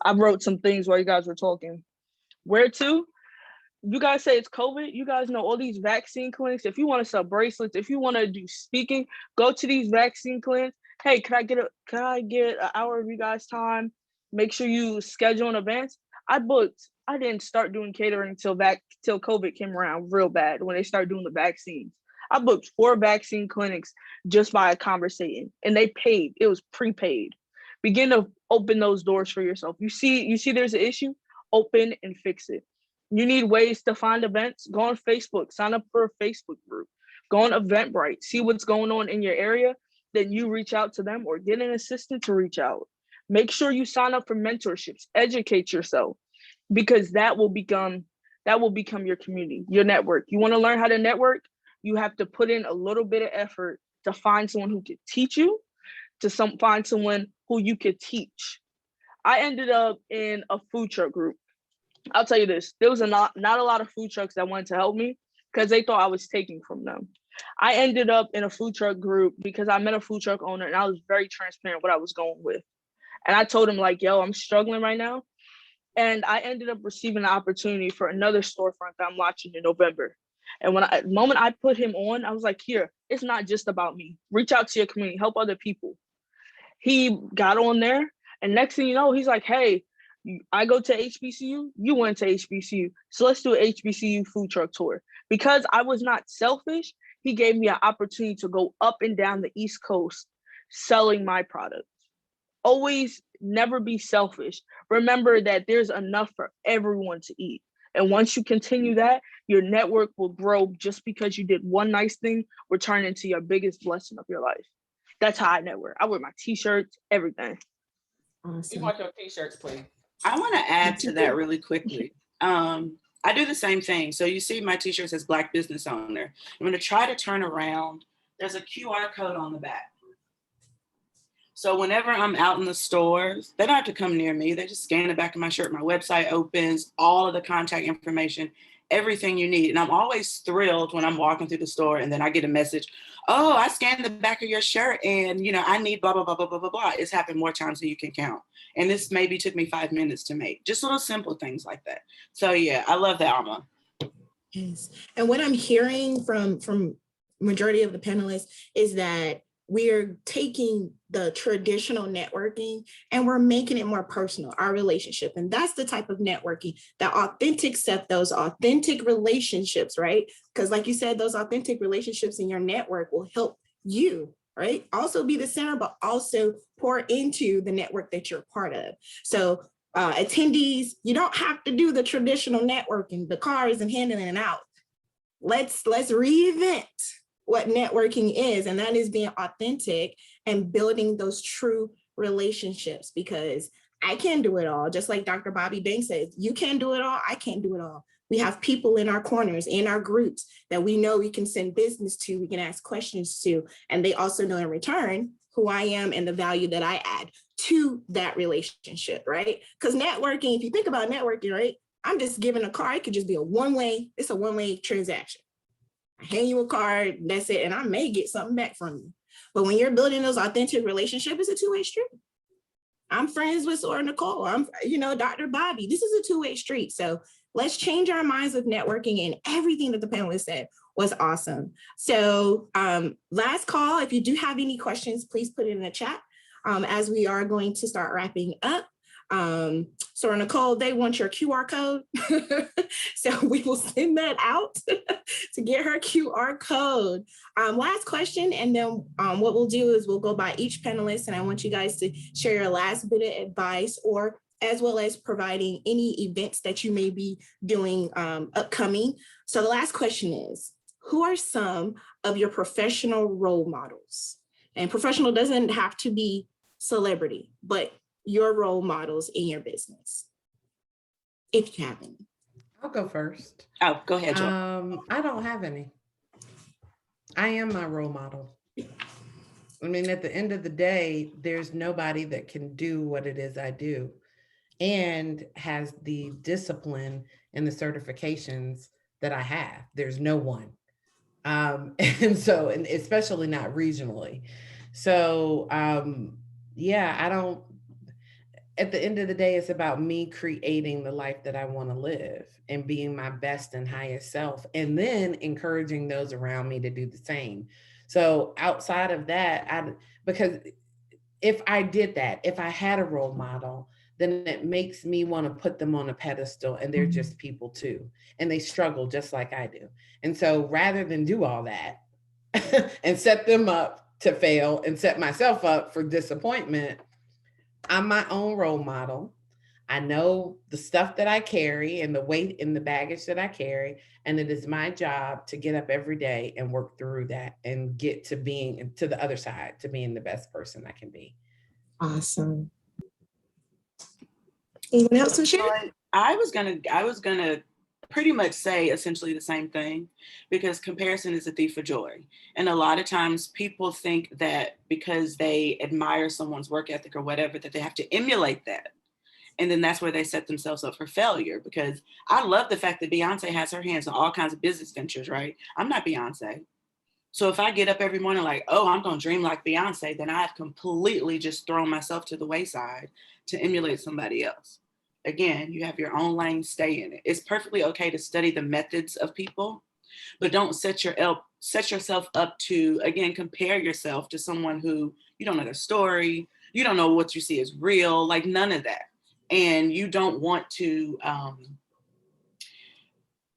I wrote some things while you guys were talking. Where to? You guys say it's COVID. You guys know all these vaccine clinics. If you want to sell bracelets, if you want to do speaking, go to these vaccine clinics. Hey, can I get an hour of you guys' time? Make sure you schedule in advance. I didn't start doing catering till COVID came around real bad when they started doing the vaccines. I booked 4 vaccine clinics just by conversating, and they paid. It was prepaid. Begin to open those doors for yourself. You see there's an issue, open and fix it. You need ways to find events. Go on Facebook, sign up for a Facebook group. Go on Eventbrite, see what's going on in your area. Then you reach out to them or get an assistant to reach out. Make sure you sign up for mentorships, educate yourself, because that will become your community, your network. You want to learn how to network, you have to put in a little bit of effort to find someone who could teach you, find someone who you could teach. I ended up in a food truck group. I'll tell you this, there was not a lot of food trucks that wanted to help me because they thought I was taking from them. I ended up in a food truck group because I met a food truck owner and I was very transparent what I was going with. And I told him like, yo, I'm struggling right now. And I ended up receiving an opportunity for another storefront that I'm launching in November. And the moment I put him on, I was like, here, it's not just about me. Reach out to your community, help other people. He got on there, and next thing you know, he's like, hey, I go to HBCU, you went to HBCU, so let's do an HBCU food truck tour. Because I was not selfish, he gave me an opportunity to go up and down the East Coast selling my products. Always never be selfish. Remember that there's enough for everyone to eat. And once you continue that, your network will grow. Just because you did one nice thing will turn into your biggest blessing of your life. That's how I network. I wear my t-shirts, everything. We want your t-shirts, please. I want to add to that really quickly. I do the same thing. So you see my t-shirt says Black Business Owner. I'm going to try to turn around. There's a QR code on the back. So whenever I'm out in the stores, they don't have to come near me. They just scan the back of my shirt. My website opens, all of the contact information, everything you need. And I'm always thrilled when I'm walking through the store and then I get a message, oh, I scanned the back of your shirt and, you know, I need blah, blah, blah, blah, blah, blah, blah. It's happened more times than you can count. And this maybe took me 5 minutes to make. Just little simple things like that. So yeah, I love that, Alma. Yes. And what I'm hearing from majority of the panelists is that we're taking the traditional networking and we're making it more personal, our relationship. And that's the type of networking, that authentic stuff, those authentic relationships, right? Because like you said, those authentic relationships in your network will help you, right? Also be the center, but also pour into the network that you're part of. So attendees, you don't have to do the traditional networking, the cars and handing it out. Let's reinvent what networking is, and that is being authentic and building those true relationships, because I can't do it all. Just like Dr. Bobby Banks says, you can't do it all, I can't do it all. We have people in our corners, in our groups that we know we can send business to, we can ask questions to, and they also know in return who I am and the value that I add to that relationship, right? Because networking, if you think about networking, right, I'm just giving a card, it could just be it's a one-way transaction. I hand you a card, that's it, and I may get something back from you. But when you're building those authentic relationships, it's a two-way street. I'm friends with Sora Nicole. I'm, Dr. Bobby. This is a two-way street. So let's change our minds with networking, and everything that the panelists said was awesome. So last call, if you do have any questions, please put it in the chat as we are going to start wrapping up. So Nicole, they want your QR code. So we will send that out to get her QR code. Last question, and then what we'll do is we'll go by each panelist, and I want you guys to share your last bit of advice, or as well as providing any events that you may be doing upcoming. So the last question is, who are some of your professional role models? And professional doesn't have to be celebrity, but your role models in your business, if you have any. I'll go first. Oh, go ahead, Joy. I don't have any. I am my role model. I mean, at the end of the day, there's nobody that can do what it is I do and has the discipline and the certifications that I have. There's no one. And especially not regionally. So, at the end of the day, it's about me creating the life that I want to live and being my best and highest self, and then encouraging those around me to do the same. So outside of that, because if I did that, if I had a role model, then it makes me want to put them on a pedestal, and they're just people too. And they struggle just like I do. And so rather than do all that and set them up to fail and set myself up for disappointment, I'm my own role model. I know the stuff that I carry and the weight and the baggage that I carry. And it is my job to get up every day and work through that and get to being to the other side, to being the best person I can be. Awesome. Anyone else to share? I was gonna pretty much say essentially the same thing, because comparison is a thief of joy. And a lot of times people think that because they admire someone's work ethic or whatever, that they have to emulate that. And then that's where they set themselves up for failure, because I love the fact that Beyonce has her hands on all kinds of business ventures, right? I'm not Beyonce. So if I get up every morning like, oh, I'm going to dream like Beyonce, then I've completely just thrown myself to the wayside to emulate somebody else. Again, you have your own lane, stay in it. It's perfectly okay to study the methods of people, but don't set yourself up to, again, compare yourself to someone who you don't know their story, you don't know what you see is real, like none of that. And you don't want to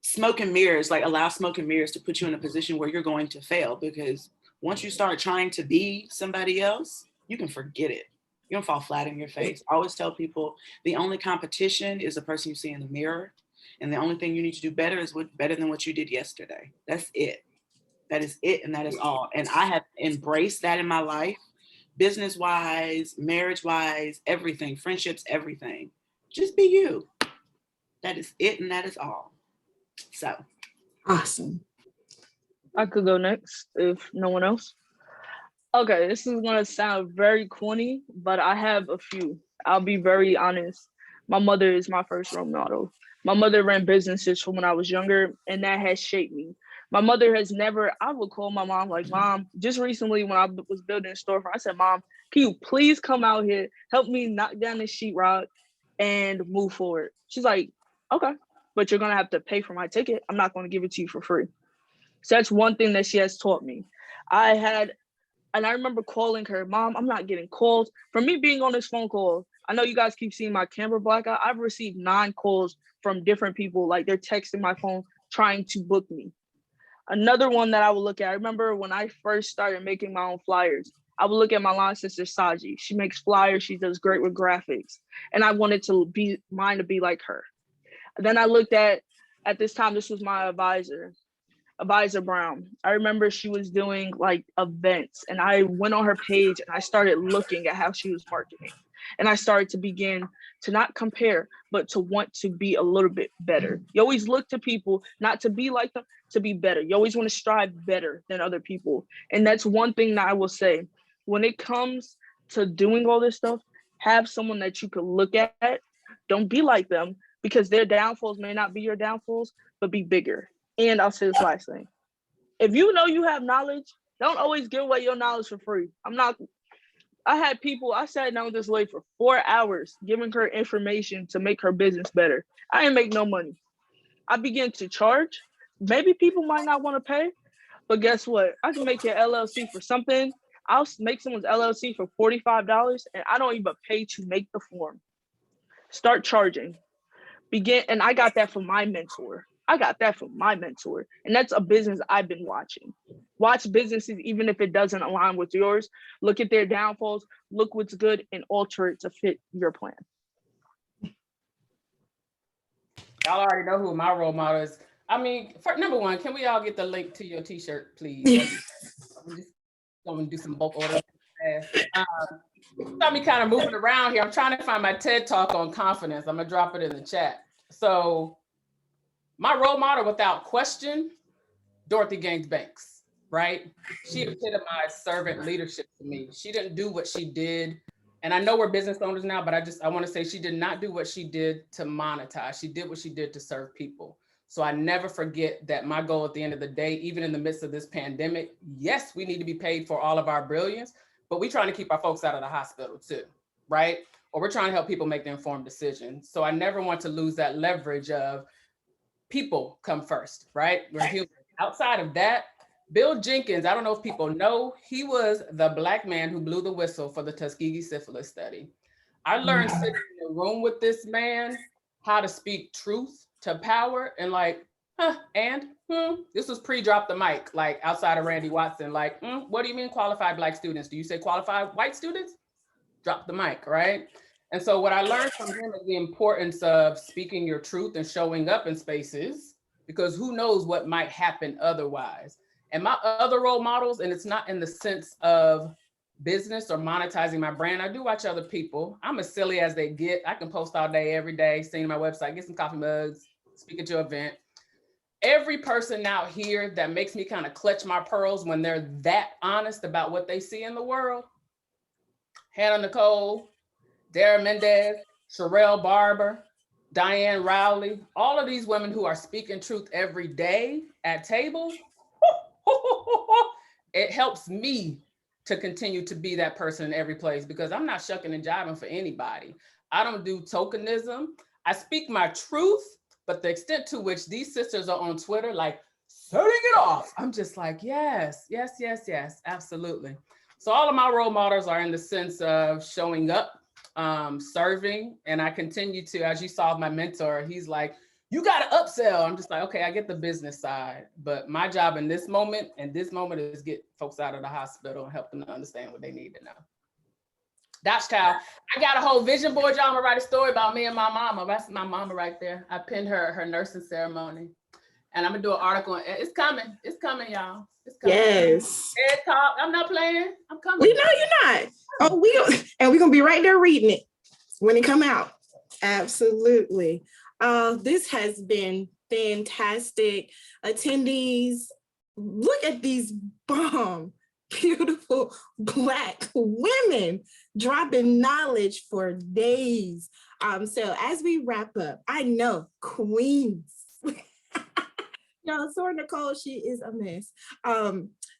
smoke and mirrors, like allow smoke and mirrors to put you in a position where you're going to fail, because once you start trying to be somebody else, you can forget it. You don't fall flat in your face. I always tell people the only competition is the person you see in the mirror. And the only thing you need to do better is better than what you did yesterday. That's it. That is it. And that is all. And I have embraced that in my life, business wise, marriage wise, everything, friendships, everything. Just be you. That is it. And that is all. So. Awesome. I could go next if no one else. Okay, this is gonna sound very corny, but I have a few. I'll be very honest. My mother is my first role model. My mother ran businesses from when I was younger, and that has shaped me. My mother has never, I would call my mom, like, Mom, just recently when I was building a storefront, I said, Mom, can you please come out here, help me knock down the sheetrock and move forward? She's like, okay, but you're gonna have to pay for my ticket. I'm not gonna give it to you for free. So that's one thing that she has taught me. And I remember calling her, Mom, I'm not getting calls. From me being on this phone call, I know you guys keep seeing my camera black out. I've received 9 calls from different people, like they're texting my phone trying to book me. Another one that I would look at, I remember when I first started making my own flyers, I would look at my line sister, Saji. She makes flyers. She does great with graphics. And I wanted to be mine to be like her. And then I looked at this time, this was my advisor Brown. I remember she was doing like events, and I went on her page and I started looking at how she was marketing. And I started to begin to not compare, but to want to be a little bit better. You always look to people, not to be like them, to be better. You always want to strive better than other people. And that's one thing that I will say. When it comes to doing all this stuff, have someone that you could look at. Don't be like them, because their downfalls may not be your downfalls, but be bigger. And I'll say this last thing. If you know you have knowledge, don't always give away your knowledge for free. I sat down with this lady for 4 hours giving her information to make her business better. I didn't make no money. I began to charge. Maybe people might not want to pay, but guess what? I can make your LLC for something. I'll make someone's LLC for $45 and I don't even pay to make the form. Start charging. And I got that from my mentor. And that's a business I've been watching. Watch businesses, even if it doesn't align with yours. Look at their downfalls, look what's good, and alter it to fit your plan. Y'all already know who my role model is. I mean, for number one, can we all get the link to your t-shirt, please? I'm just going to do some bulk orders. Got me kind of moving around here. I'm trying to find my TED Talk on confidence. I'm going to drop it in the chat. So my role model, without question, Dorothy Gaines Banks, right? She epitomized servant leadership to me. She didn't do what she did. And I know we're business owners now, but I want to say she did not do what she did to monetize. She did what she did to serve people. So I never forget that my goal at the end of the day, even in the midst of this pandemic, yes, we need to be paid for all of our brilliance, but we're trying to keep our folks out of the hospital too, right? Or we're trying to help people make the informed decisions. So I never want to lose that leverage of people come first, right? We're human. Outside of that, Bill Jenkins, I don't know if people know, he was the Black man who blew the whistle for the Tuskegee syphilis study. I learned sitting in the room with this man how to speak truth to power and like, this was pre-drop the mic, like outside of Randy Watson, like, what do you mean qualified Black students? Do you say qualified white students? Drop the mic, right? And so what I learned from him is the importance of speaking your truth and showing up in spaces, because who knows what might happen otherwise. And my other role models, and it's not in the sense of business or monetizing my brand. I do watch other people. I'm as silly as they get. I can post all day, every day, stay on my website, get some coffee mugs, speak at your event. Every person out here that makes me kind of clutch my pearls when they're that honest about what they see in the world. Hannah Nicole, Dara Mendez, Sherelle Barber, Diane Rowley, all of these women who are speaking truth every day at tables, it helps me to continue to be that person in every place, because I'm not shucking and jiving for anybody. I don't do tokenism. I speak my truth, but the extent to which these sisters are on Twitter, like setting it off, I'm just like, yes, yes, yes, yes, absolutely. So all of my role models are in the sense of showing up, serving, and I continue to, as you saw my mentor, he's like, you got to upsell. I'm just like, okay, I get the business side, but my job in this moment, is get folks out of the hospital and help them to understand what they need to know. That's how I got a whole vision board. Y'all, I'm gonna write a story about me and my mama. That's my mama right there. I pinned her nursing ceremony, and I'm gonna do an article. It's coming. It's coming, y'all. It's coming. Yes. Ed Talk. I'm not playing. I'm coming. We know you're not. Oh, we're gonna be right there reading it when it come out. Absolutely. This has been fantastic. Attendees, look at these bomb, beautiful Black women dropping knowledge for days. So as we wrap up, I know queens. Y'all, Sora Nicole, she is a mess.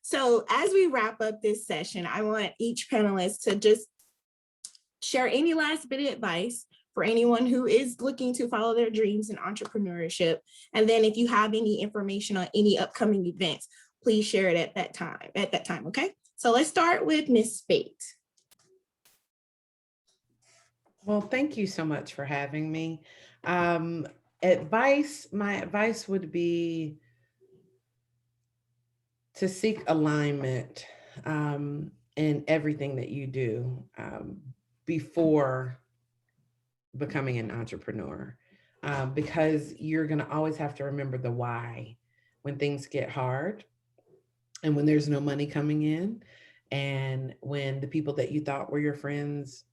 So as we wrap up this session, I want each panelist to just share any last bit of advice for anyone who is looking to follow their dreams in entrepreneurship. And then if you have any information on any upcoming events, please share it at that time, okay? So let's start with Ms. Spate. Well, thank you so much for having me. My advice would be to seek alignment in everything that you do before becoming an entrepreneur, because you're going to always have to remember the why when things get hard and when there's no money coming in, and when the people that you thought were your friends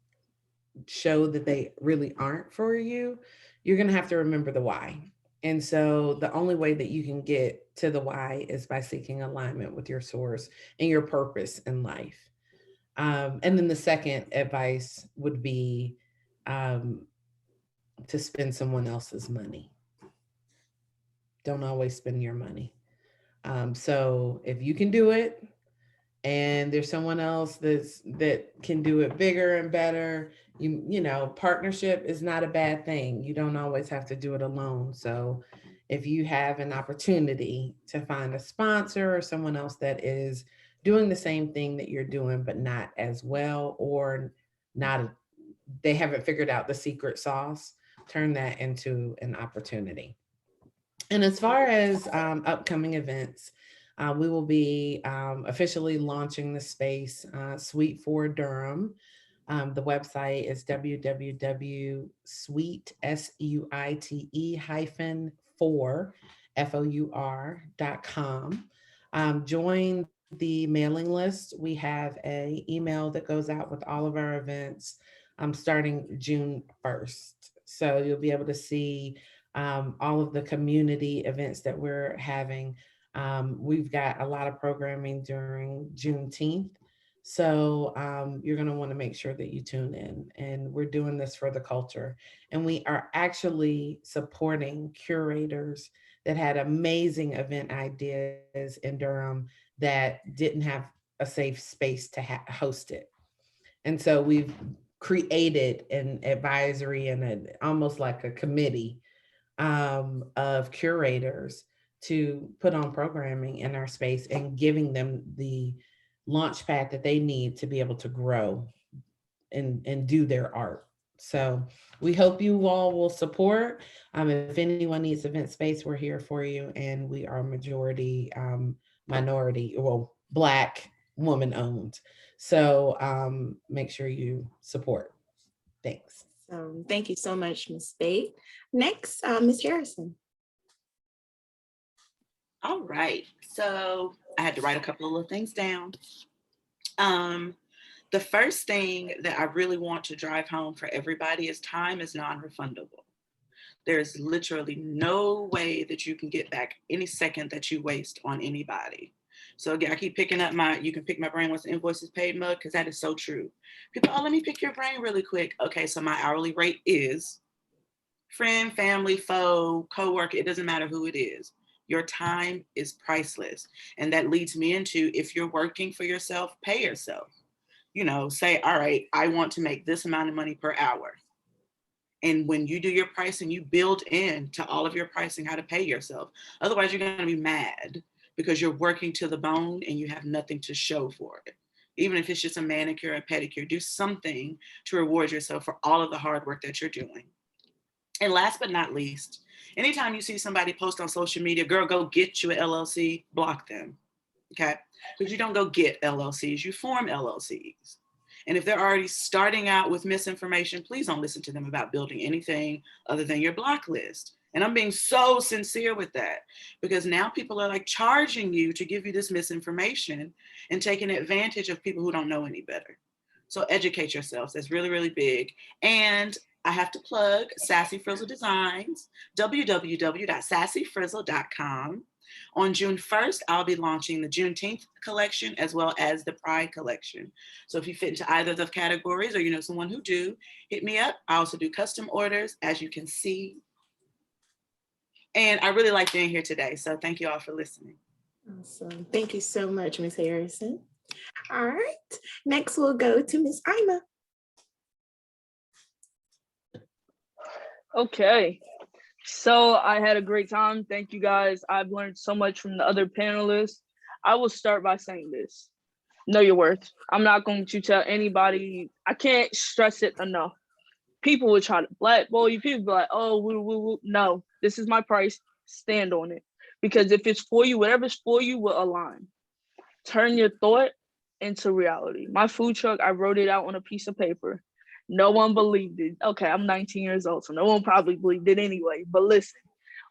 show that they really aren't for you. You're going to have to remember the why. And so the only way that you can get to the why is by seeking alignment with your source and your purpose in life. And then the second advice would be to spend someone else's money. Don't always spend your money. So if you can do it and there's someone else that can do it bigger and better, you know, partnership is not a bad thing. You don't always have to do it alone. So if you have an opportunity to find a sponsor or someone else that is doing the same thing that you're doing, but not as well, or they haven't figured out the secret sauce, turn that into an opportunity. And as far as upcoming events, we will be officially launching the space, Suite 4 Durham. The website is www.suite-4.com. Join the mailing list. We have an email that goes out with all of our events starting June 1st. So you'll be able to see all of the community events that we're having. We've got a lot of programming during Juneteenth. So you're going to want to make sure that you tune in, and we're doing this for the culture. And we are actually supporting curators that had amazing event ideas in Durham that didn't have a safe space to host it. And so we've created an advisory and almost like a committee of curators to put on programming in our space and giving them the launch pad that they need to be able to grow and do their art. So we hope you all will support. If anyone needs event space, we're here for you. And we are majority minority, well, Black, woman owned. So make sure you support. Thanks. So thank you so much, Ms. Spate. Next, Ms. Harrison. All right, so I had to write a couple of little things down. The first thing that I really want to drive home for everybody is time is non-refundable. There's literally no way that you can get back any second that you waste on anybody. So again, I keep picking up you can pick my brain once the invoice is paid mug, because that is so true. People, oh, let me pick your brain really quick. Okay, so my hourly rate is friend, family, foe, coworker, it doesn't matter who it is. Your time is priceless. And that leads me into, if you're working for yourself, pay yourself. You know, say, all right, I want to make this amount of money per hour. And when you do your pricing, you build in to all of your pricing how to pay yourself. Otherwise, you're going to be mad because you're working to the bone and you have nothing to show for it. Even if it's just a manicure, a pedicure, do something to reward yourself for all of the hard work that you're doing. And last but not least, anytime you see somebody post on social media, girl, go get you an LLC, block them, okay? Because you don't go get LLCs, you form LLCs. And if they're already starting out with misinformation, please don't listen to them about building anything other than your block list. And I'm being so sincere with that because now people are like charging you to give you this misinformation and taking advantage of people who don't know any better. So educate yourselves. That's really, really big. And I have to plug Sassy Frizzle Designs, www.sassyfrizzle.com. On June 1st, I'll be launching the Juneteenth collection as well as the Pride collection. So if you fit into either of those categories or you know someone who do, hit me up. I also do custom orders, as you can see. And I really like being here today. So thank you all for listening. Awesome. Thank you so much, Ms. Harrison. All right. Next, we'll go to Ms. Ima. Okay. So I had a great time. Thank you guys. I've learned so much from the other panelists. I will start by saying this. Know your worth. I'm not going to tell anybody. I can't stress it enough. People will try to blackball you. People be like, oh, woo, woo, woo. No, this is my price. Stand on it. Because if it's for you, whatever's for you will align. Turn your thought into reality. My food truck, I wrote it out on a piece of paper. No one believed it. Okay, I'm 19 years old, so no one probably believed it anyway. But listen,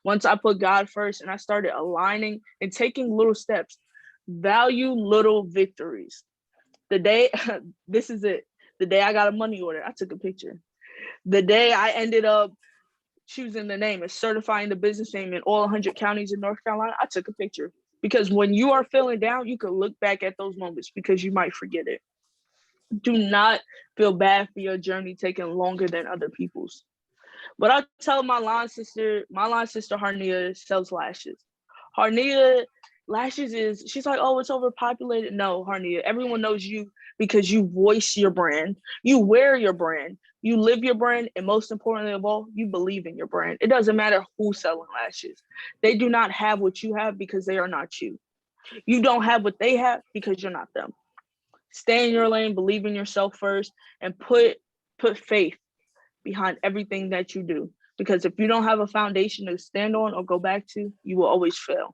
once I put God first and I started aligning and taking little steps, value little victories. The day, this is it. The day I got a money order, I took a picture. The day I ended up choosing the name and certifying the business name in all 100 counties in North Carolina, I took a picture. Because when you are feeling down, you can look back at those moments because you might forget it. Do not feel bad for your journey taking longer than other people's. But I tell my line sister Harnia sells lashes. Harnia lashes she's like, oh, it's overpopulated. No, Harnia, everyone knows you because you voice your brand, you wear your brand, you live your brand, and most importantly of all, you believe in your brand. It doesn't matter who's selling lashes. They do not have what you have because they are not you. You don't have what they have because you're not them. Stay in your lane, believe in yourself first, and put faith behind everything that you do. Because if you don't have a foundation to stand on or go back to, you will always fail.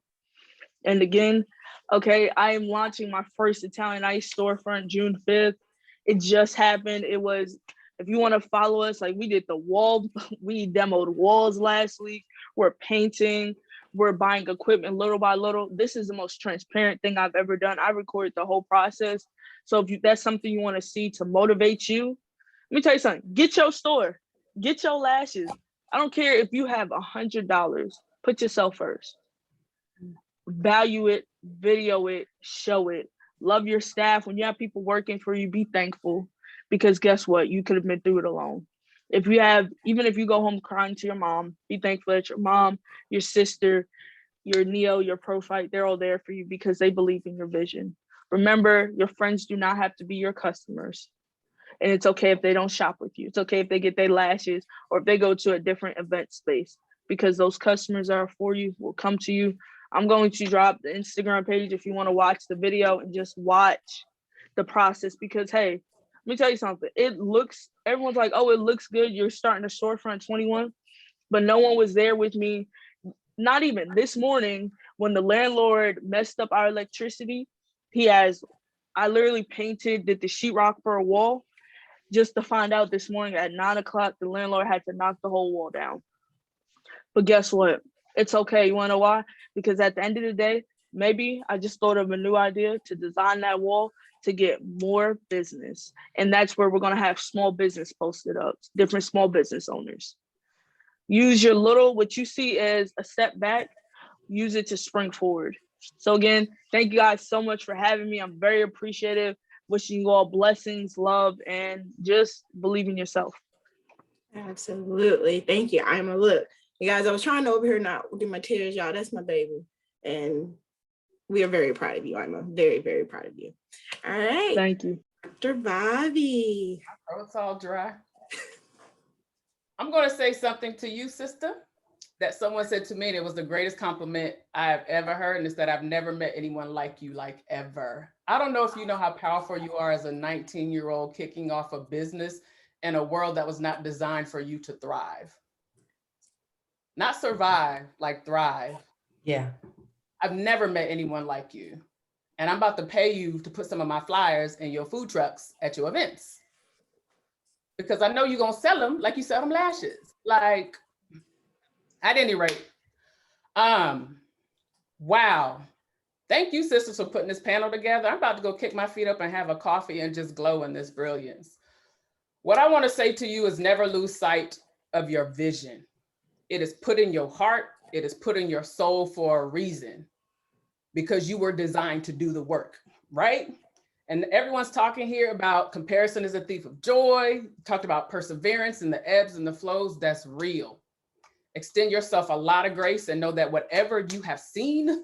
And again, okay, I am launching my first Italian Ice storefront June 5th. It just happened. It was, if you want to follow us, like we did the wall, we demoed walls last week. We're painting. We're buying equipment little by little. This is the most transparent thing I've ever done. I recorded the whole process. So if that's something you want to see to motivate you, let me tell you something. Get your store. Get your lashes. I don't care if you have $100. Put yourself first. Value it, video it, show it. Love your staff. When you have people working for you, be thankful. Because guess what? You could have been through it alone. Even if you go home crying to your mom, be thankful that your mom, your sister, your Neo, your Profite, they're all there for you because they believe in your vision. Remember, your friends do not have to be your customers. And it's okay if they don't shop with you. It's okay if they get their lashes or if they go to a different event space because those customers that are for you will come to you. I'm going to drop the Instagram page if you want to watch the video and just watch the process because, hey, let me tell you something. Everyone's like, oh, it looks good. You're starting a storefront 21, but no one was there with me. Not even this morning when the landlord messed up our electricity. I literally did the sheetrock for a wall just to find out this morning at 9 o'clock, the landlord had to knock the whole wall down. But guess what? It's okay. You want to know why? Because at the end of the day, maybe I just thought of a new idea to design that wall to get more business. And that's where we're going to have small business posted up, different small business owners. Use what you see as a step back, use it to spring forward. So again, thank you guys so much for having me. I'm very appreciative. Wishing you all blessings, love, and just believe in yourself. Absolutely. Thank you, Ima. Look, you guys, I was trying to over here not do my tears, y'all. That's my baby. And we are very proud of you, Ima. Very, very proud of you. All right. Thank you. Dr. Bobby. My throat's all dry. I'm going to say something to you, sister, that someone said to me, and it was the greatest compliment I've ever heard, and it's that I've never met anyone like you, like ever. I don't know if you know how powerful you are as a 19-year-old kicking off a business in a world that was not designed for you to thrive. Not survive, like thrive. Yeah. I've never met anyone like you. And I'm about to pay you to put some of my flyers in your food trucks at your events. Because I know you're going to sell them like you sell them lashes. Like, at any rate, wow. Thank you, sisters, for putting this panel together. I'm about to go kick my feet up and have a coffee and just glow in this brilliance. What I want to say to you is never lose sight of your vision. It is put in your heart. It is put in your soul for a reason, because you were designed to do the work, right? And everyone's talking here about comparison is a thief of joy, talked about perseverance and the ebbs and the flows. That's real. Extend yourself a lot of grace and know that whatever you have seen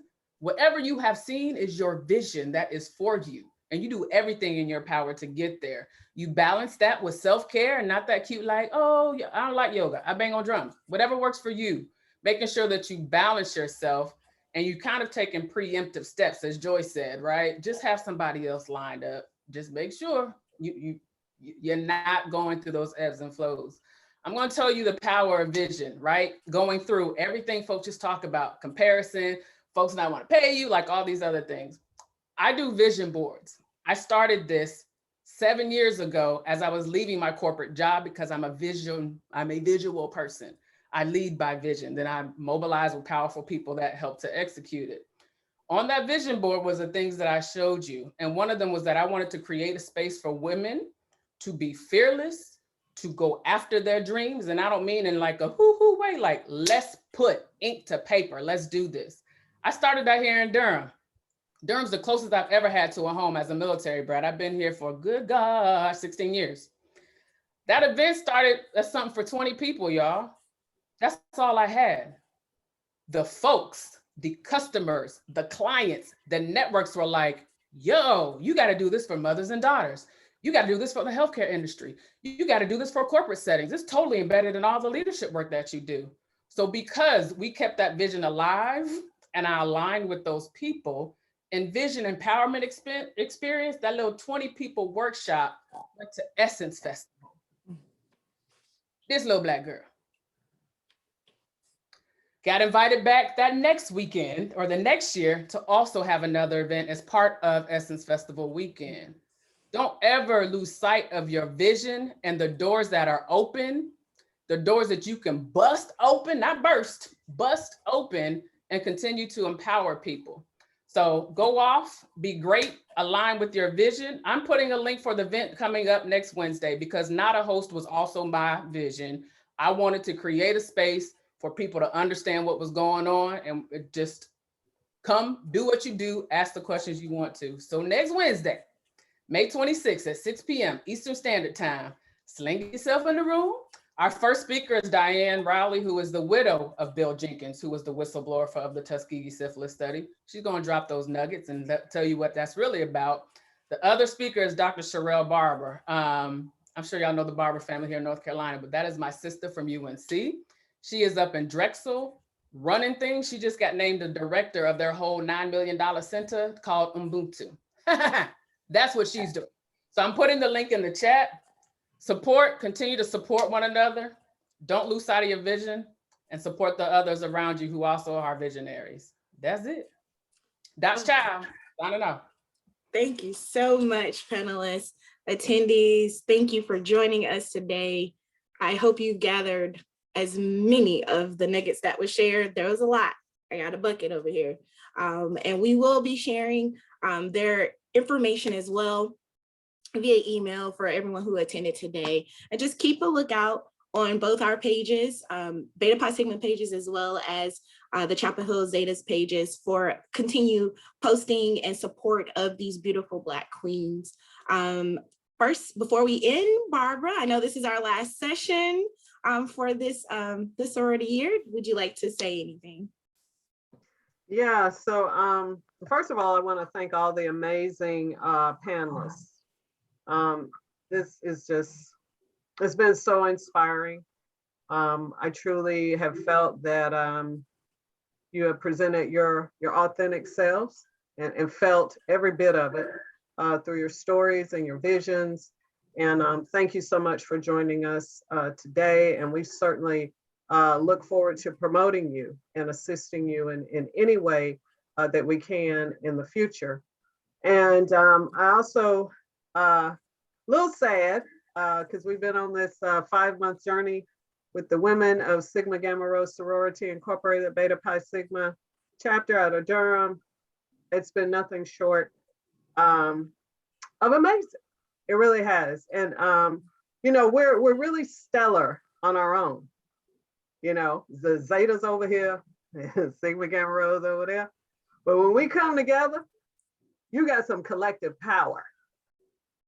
is your vision that is for you. And you do everything in your power to get there. You balance that with self-care and not that cute, like, oh, I don't like yoga, I bang on drums. Whatever works for you, making sure that you balance yourself and you kind of taking preemptive steps, as Joy said, right? Just have somebody else lined up. Just make sure you're not going through those ebbs and flows. I'm going to tell you the power of vision, right? Going through everything folks just talk about, comparison, folks not want to pay you, like all these other things. I do vision boards. I started this 7 years ago as I was leaving my corporate job because I'm a visual person. I lead by vision. Then I mobilize with powerful people that help to execute it. On that vision board was the things that I showed you. And one of them was that I wanted to create a space for women to be fearless, to go after their dreams. And I don't mean in like a hoo-hoo way, like let's put ink to paper, let's do this. I started that here in Durham. Durham's the closest I've ever had to a home as a military brat. I've been here for, good gosh, 16 years. That event started as something for 20 people, y'all. That's all I had. The folks, the customers, the clients, the networks were like, yo, you got to do this for mothers and daughters. You got to do this for the healthcare industry. You got to do this for corporate settings. It's totally embedded in all the leadership work that you do. So because we kept that vision alive and I aligned with those people, Envision Empowerment Experience, that little 20 people workshop went to Essence Festival. This little Black girl got invited back that next weekend or the next year to also have another event as part of Essence Festival weekend. Don't ever lose sight of your vision and the doors that are open, the doors that you can bust open, not burst, bust open, and continue to empower people. So go off, be great, align with your vision. I'm putting a link for the event coming up next Wednesday because Not a Host was also my vision. I wanted to create a space for people to understand what was going on and just come do what you do, ask the questions you want to. So next Wednesday, May 26th at 6 p.m. Eastern Standard Time, sling yourself in the room. Our first speaker is Diane Rowley, who is the widow of Bill Jenkins, who was the whistleblower of the Tuskegee syphilis study. She's going to drop those nuggets and tell you what that's really about. The other speaker is Dr. Sherelle Barber. I'm sure y'all know the Barber family here in North Carolina, but that is my sister from UNC. She is up in Drexel running things. She just got named the director of their whole $9 million center called Ubuntu. That's what she's doing. So I'm putting the link in the chat. Continue to support one another. Don't lose sight of your vision and support the others around you who also are visionaries. That's it. That's Child. I don't know. Thank you so much, panelists, attendees. Thank you for joining us today. I hope you gathered as many of the nuggets that were shared. There was a lot. I got a bucket over here. And we will be sharing their information as well via email for everyone who attended today. And just keep a lookout on both our pages, Beta Pi Sigma pages, as well as the Chapel Hill Zetas pages for continued posting and support of these beautiful Black queens. First, before we end, Barbara, I know this is our last session for this sorority year. Would you like to say anything? Yeah, so first of all, I want to thank all the amazing panelists. This is just, it's been so inspiring. I truly have felt that you have presented your authentic selves and felt every bit of it through your stories and your visions. And thank you so much for joining us today. And we certainly look forward to promoting you and assisting you in any way that we can in the future. And I also, a little sad, because we've been on this 5-month journey with the women of Sigma Gamma Rho Sorority Incorporated Beta Pi Sigma chapter out of Durham. It's been nothing short of amazing. It really has. And, you know, we're really stellar on our own. You know, the Zetas over here, Sigma Gamma Rho's over there. But when we come together, you got some collective power,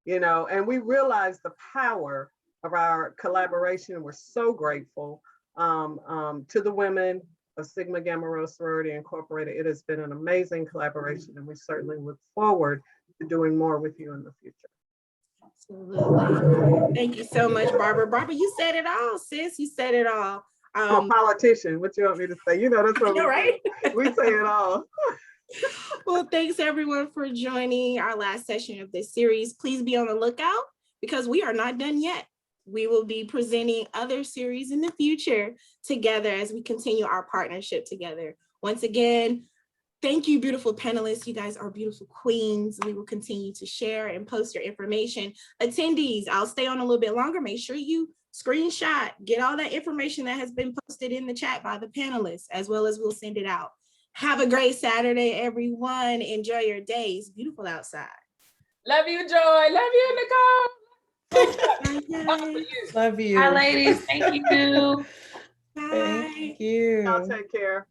you know, and we realize the power of our collaboration. We're so grateful to the women of Sigma Gamma Rho Sorority Incorporated. It has been an amazing collaboration, and we certainly look forward to doing more with you in the future. Absolutely. Thank you so much, Barbara. Barbara, you said it all, sis. You said it all. I'm a politician. What you want me to say? You know, that's what You're right. we say it all. Well, thanks everyone for joining our last session of this series. Please be on the lookout because we are not done yet. We will be presenting other series in the future together as we continue our partnership together. Once again, thank you, beautiful panelists. You guys are beautiful queens. We will continue to share and post your information. Attendees, I'll stay on a little bit longer. Make sure you screenshot, get all that information that has been posted in the chat by the panelists, as well as we'll send it out. Have a great Saturday, everyone. Enjoy your day. It's beautiful outside. Love you, Joy. Love you, Nicole. Love you. Hi, ladies. Thank you. Bye. Thank you. Y'all take care.